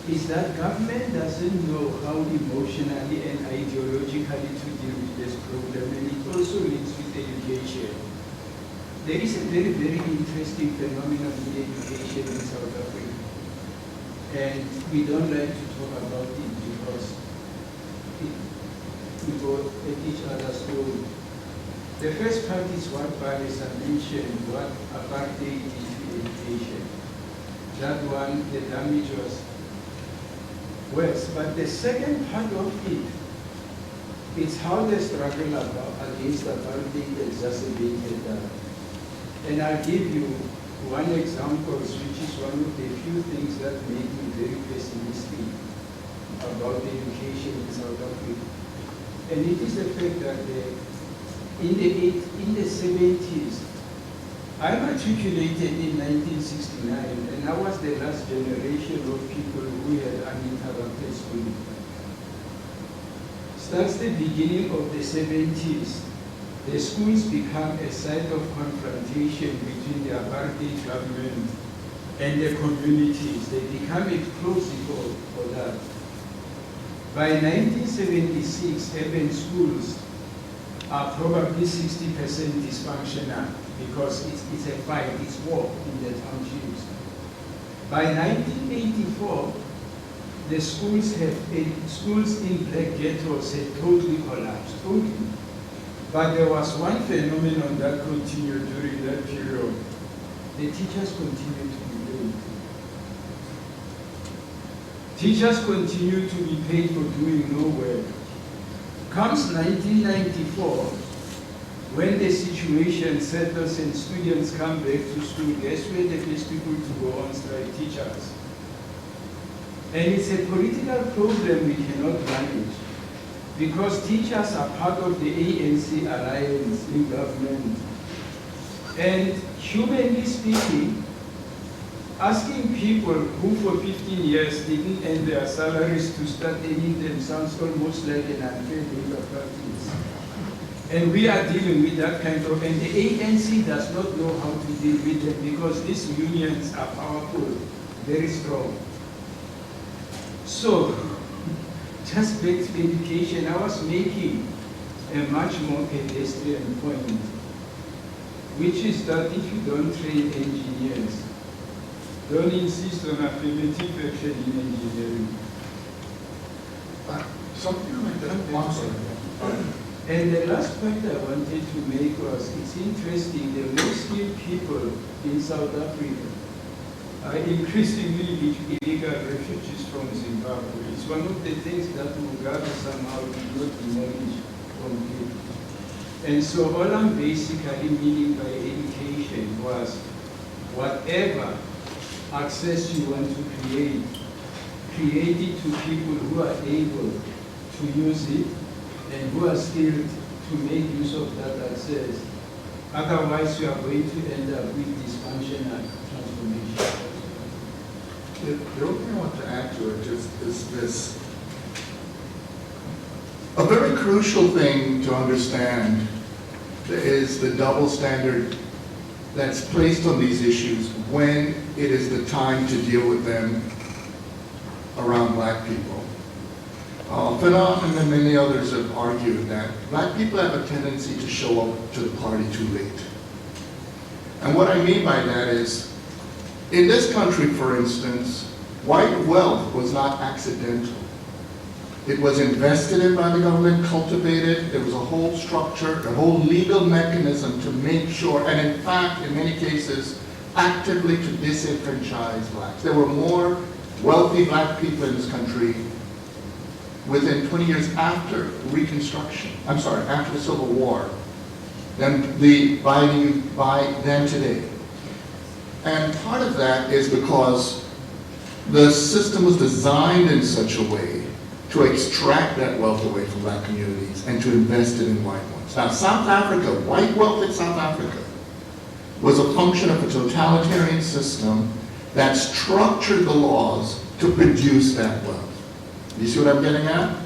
is that government doesn't know how emotionally and ideologically to deal with this problem, and it also links with education. There is a very, very interesting phenomenon in education in South Africa. And we don't like to talk about it because we go at each other's own. The first part is what Palesa mentioned, what apartheid did to education. That one, the damage was worse. But the second part of it is how the struggle against apartheid exacerbated that. And I'll give you one example, which is one of the few things that make me very pessimistic about education in South Africa. And it is the fact that in the 70s, I matriculated in 1969, and I was the last generation of people who had uninterrupted schooling. Starts the beginning of the 70s, the schools become a site of confrontation between the apartheid government and the communities. They become explosive for that. By 1976, urban schools are probably 60% dysfunctional because it's a fight, it's war in the townships. By 1984, the schools in black ghettos had totally collapsed, totally. But there was one phenomenon that continued during that period. The teachers continued to be paid. Teachers continued to be paid for doing no work. Comes 1994, when the situation settles and students come back to school, guess where the first people to go on strike? Teachers. And it's a political problem we cannot manage, because teachers are part of the ANC alliance in government. And humanly speaking, asking people who for 15 years didn't earn their salaries to start earning them sounds almost like an unfair labor practice. And we are dealing with that kind of, and the ANC does not know how to deal with them because these unions are powerful, very strong. So, just back to education, I was making a much more pedestrian point, which is that if you don't train engineers, don't insist on affirmative action in engineering. Something like that. And the last point I wanted to make was, it's interesting, the most skilled people in South Africa are increasingly illegal refugees from Zimbabwe. It's one of the things that Mugabe somehow did not acknowledge completely. And so all I'm basically meaning by education was whatever access you want to create it to people who are able to use it and who are skilled to make use of that access. Otherwise, you are going to end up with dysfunctional transformation. The only thing I want to add to it is this. A very crucial thing to understand is the double standard that's placed on these issues when it is the time to deal with them around black people. Fanon and many others have argued that black people have a tendency to show up to the party too late. And what I mean by that is, in this country, for instance, white wealth was not accidental. It was invested in by the government, cultivated. There was a whole structure, a whole legal mechanism to make sure, and in fact, in many cases, actively to disenfranchise blacks. There were more wealthy black people in this country within 20 years after Reconstruction, after the Civil War, than today. And part of that is because the system was designed in such a way to extract that wealth away from black communities and to invest it in white ones. Now, South Africa, white wealth in South Africa, was a function of a totalitarian system that structured the laws to produce that wealth. You see what I'm getting at?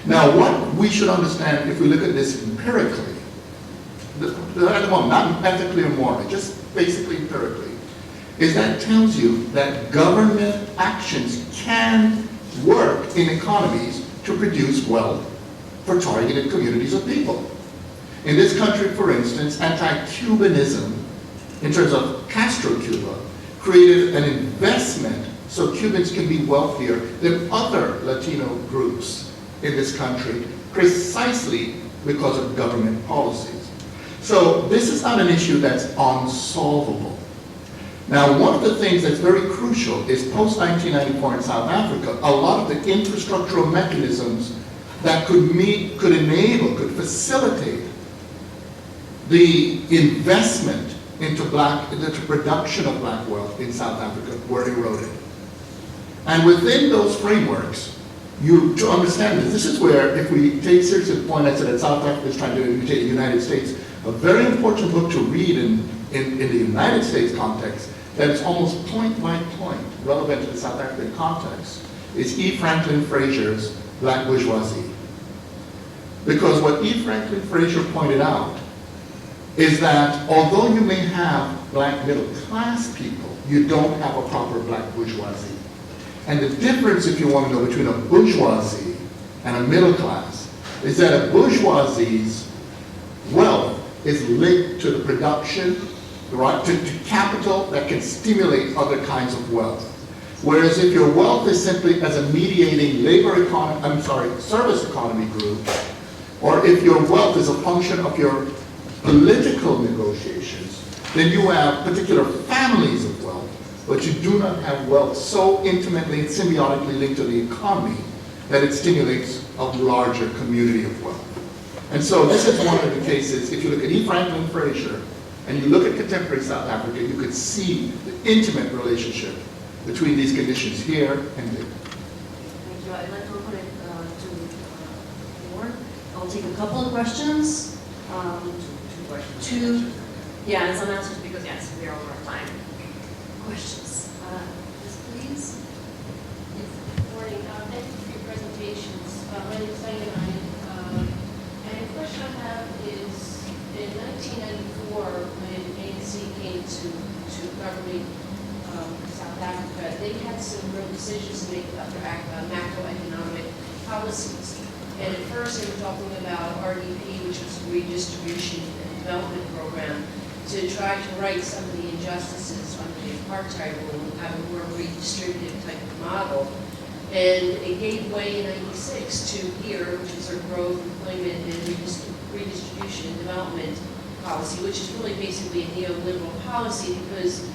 Now, what we should understand if we look at this empirically, at the moment, not ethically or morally, just basically empirically, is that tells you that government actions can work in economies to produce wealth for targeted communities of people. In this country, for instance, anti-Cubanism, in terms of Castro Cuba, created an investment so Cubans can be wealthier than other Latino groups in this country, precisely because of government policies. So this is not an issue that's unsolvable. Now, one of the things that's very crucial is post-1994 in South Africa, a lot of the infrastructural mechanisms that could facilitate the investment into production of black wealth in South Africa were eroded. And within those frameworks, to understand this is where, if we take seriously the point I said that South Africa is trying to imitate the United States, a very important book to read in the United States context, that is almost point by point relevant to the South African context, is E. Franklin Fraser's Black Bourgeoisie. Because what E. Franklin Fraser pointed out is that although you may have black middle class people, you don't have a proper black bourgeoisie. And the difference, if you want to know, between a bourgeoisie and a middle class is that a bourgeoisie's wealth is linked to the production, to capital that can stimulate other kinds of wealth. Whereas if your wealth is simply as a mediating service economy group, or if your wealth is a function of your political negotiations, then you have particular families of wealth, but you do not have wealth so intimately and symbiotically linked to the economy that it stimulates a larger community of wealth. And so this is one of the cases, if you look at E. Franklin Fraser, and you look at contemporary South Africa, you could see the intimate relationship between these conditions here and there. Thank you. I'd like to open it to the floor. I'll take a couple of questions. Two questions. Yeah, and some answers because, yes, we are over our time. Questions? Yes, please. Good morning. Thank you for your presentations. My name is Diane. And the question I have is, in 1994, when ANC came to government South Africa, they had some real decisions to make about their macroeconomic policies. And at first, they were talking about RDP, which was the Redistribution and Development Program, to try to right some of the injustices under the apartheid rule and have a more redistributive type of model. And it gave way in '96 to here, which is our growth, employment, and redistribution and development policy, which is really basically a neoliberal policy, because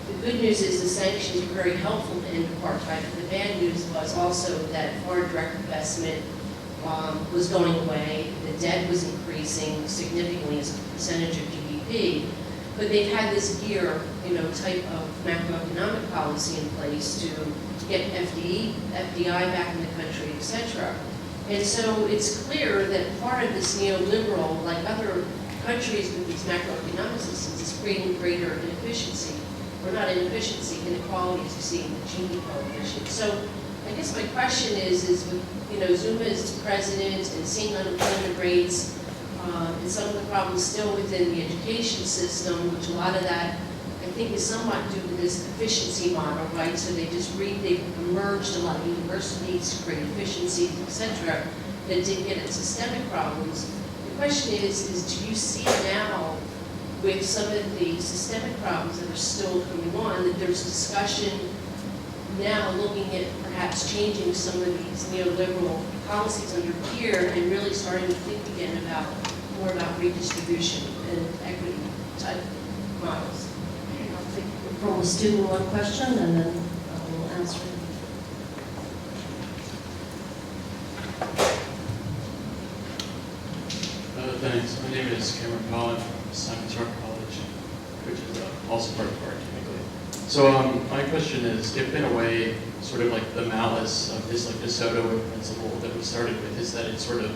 the good news is the sanctions were very helpful to end apartheid, but the bad news was also that foreign direct investment was going away, the debt was increasing significantly as a percentage of GDP, but they've had this gear, type of macroeconomic policy in place to get FDI back in the country, etc. And so it's clear that part of this neoliberal, like other countries with these macroeconomic systems, is creating greater inefficiency, or not inefficiency, inequalities you see in the Gini coefficient. So I guess my question is with, Zuma as president and seeing unemployment rates, and some of the problems still within the education system, which a lot of that I think is somewhat due to this efficiency model, right? So they've emerged a lot of universities to create efficiencies, etc., that didn't get at systemic problems. The question is do you see now, with some of the systemic problems that are still coming on, that there's discussion now looking at perhaps changing some of these neoliberal policies under Peer and really starting to think again more about redistribution and equity type models? I'll take from the student one question, and then I will answer it. Thanks. My name is Cameron Collin from Simons Rock College, which is also part of our technically. So my question is, if in a way, sort of like the malice of this like DeSoto principle that we started with is that it sort of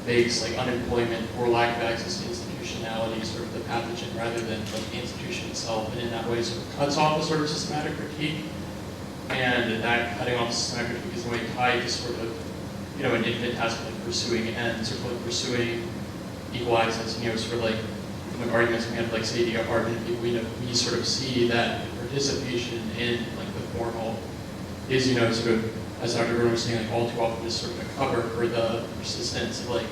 makes like unemployment or lack of access to institutionality sort of the pathogen rather than like the institution itself, and in that way sort of cuts off a sort of systematic critique, and that cutting off systematic critique is in a way tied to sort of an infinite task of like pursuing ends, sort of like pursuing equal access, sort of like arguments we have, like say the argument we sort of see that participation in like the formal is sort of, as Dr. Bruno was saying, like all too often is sort of a cover for the persistence of like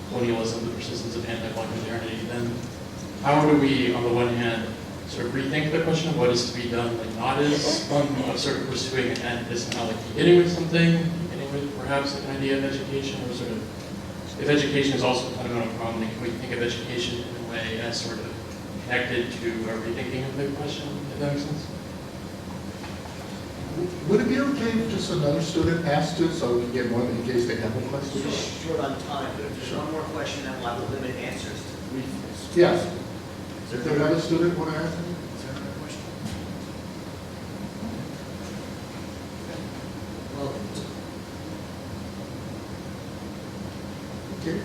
colonialism, the persistence of anti-black modernity. Then how do we, on the one hand, sort of rethink the question of what is to be done, like not as of sort of pursuing an end, but somehow like beginning with something, beginning with perhaps like an idea of education, or sort of, if education is also a fundamental problem, then can we think of education in a way as sort of connected to a rethinking of the question, if that makes sense? Would it be okay if just another student asked it so we can get one in case they have a question? Short on time, but if there's one more question, then we'll have to limit answers to 3 minutes. Yes. Is Is there another student want to ask? Is there another question? Well, Okay.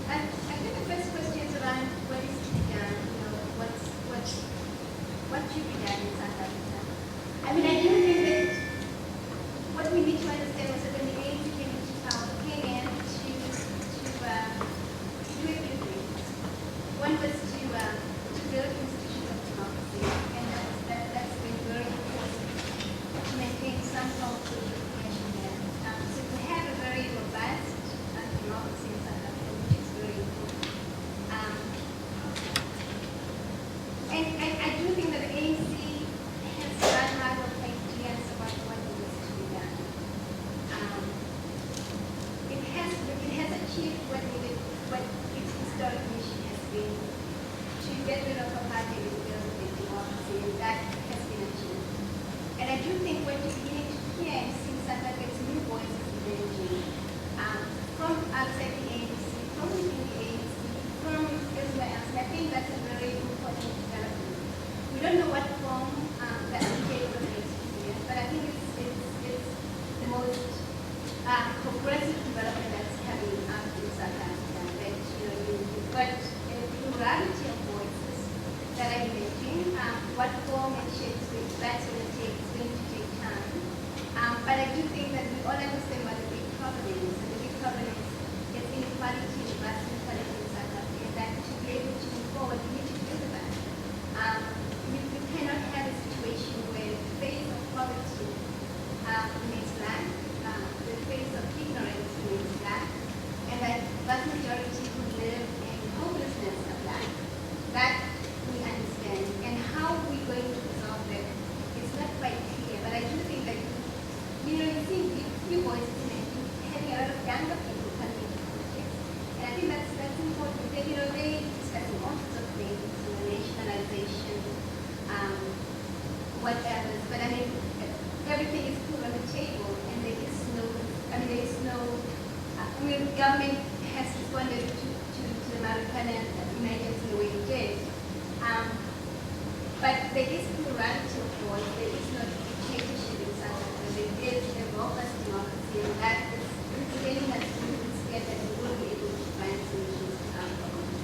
I think the first question is around what is to be done, what should be done in South Africa. I mean, I do think that what we need to understand was that when the ANC came into power, came in to do a few things. One was to build institutions of democracy, and that's been very important to maintain some form of social cohesion there. So we have a very robust democracy in South Africa, which is very important. And I do think that the ANC has run out of ideas about what needs to be done. It has achieved what its historic mission has been the government has responded to the American emergency the way it did. But there is plurality of voice, there is no dictatorship in South Africa, there is a robust democracy, and that is getting us together and we will be able to find solutions to our problems.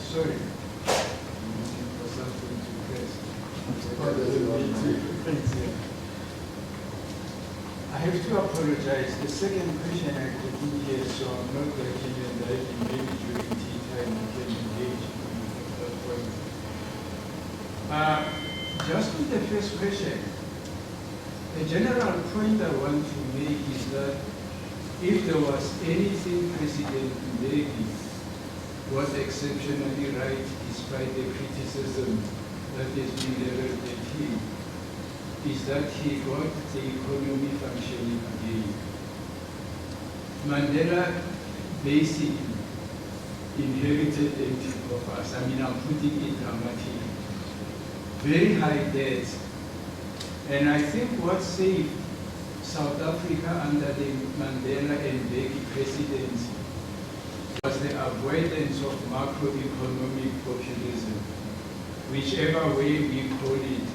Sorry. I'm looking for something to press. I have to apologize. The second question I couldn't hear, so I'm not working and maybe during tea time I can engage on that point. Just with the first question, the general point I want to make is that if there was anything President Mbeki was exceptionally right despite the criticism that has been leveled at him, is that he got the economy functioning again. Mandela basically inherited empty coffers. I mean, I'm putting it dramatically. Very high debt. And I think what saved South Africa under the Mandela and Mbeki presidency was the avoidance of macroeconomic populism, whichever way we call it.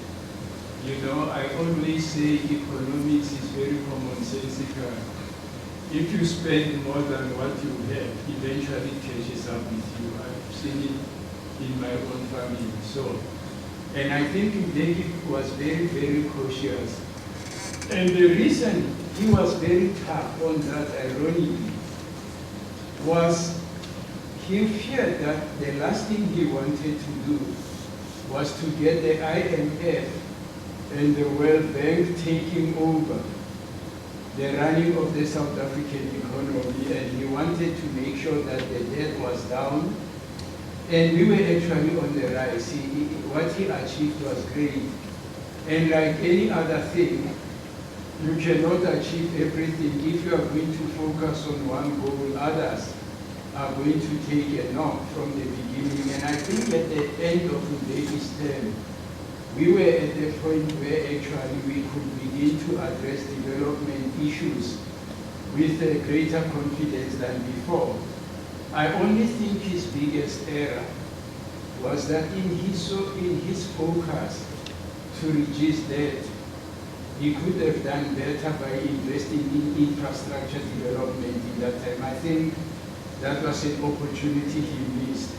You know, I always say economics is very commonsensical. If you spend more than what you have, eventually it catches up with you. I've seen it in my own family. So, and I think Mbeki was very, very cautious. And the reason he was very tough on that, ironically, was he feared that the last thing he wanted to do was to get the IMF and the World Bank taking over the running of the South African economy, and he wanted to make sure that the debt was down, and we were actually on the rise. What he achieved was great, and like any other thing, you cannot achieve everything. If you are going to focus on one goal, others are going to take a knock from the beginning, and I think at the end of Mbeki's term, we were at the point where actually we could begin to address development issues with greater confidence than before. I only think his biggest error was that in his focus to reduce debt, he could have done better by investing in infrastructure development in that time. I think that was an opportunity he missed.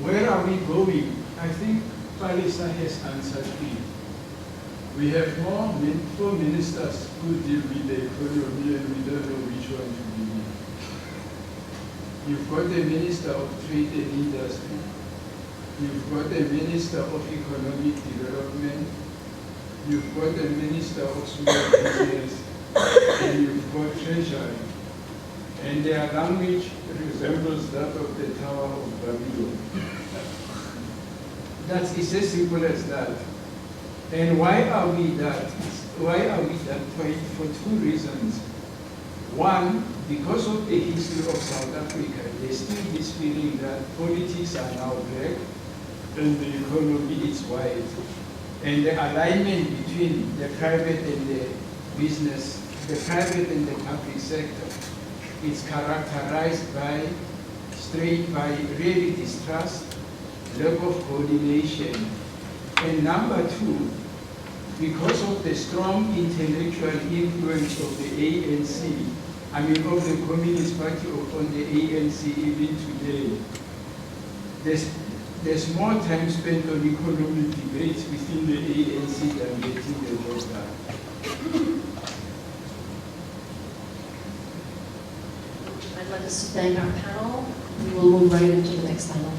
Where are we going? I think Palesa has answered it. We have four ministers who deal with the economy, and we don't know which one to begin. You've got the Minister of Trade and Industry. You've got the Minister of Economic Development. You've got the Minister of Small Business. And you've got Treasury. And their language resembles that of the Tower of Babylon. It's as simple as that. And why are we that? Why are we that point? For two reasons. One, because of the history of South Africa, there's still this feeling that politics are now black and the economy is white. And the alignment between the private and the business, the private and the public sector, is characterized by really distrust, lack of coordination. And number two, because of the strong intellectual influence of the ANC, I mean of the Communist Party on the ANC even today, there's more time spent on economic debates within the ANC than getting the job done. I'd like us to thank our panel. We will move right into the next panel.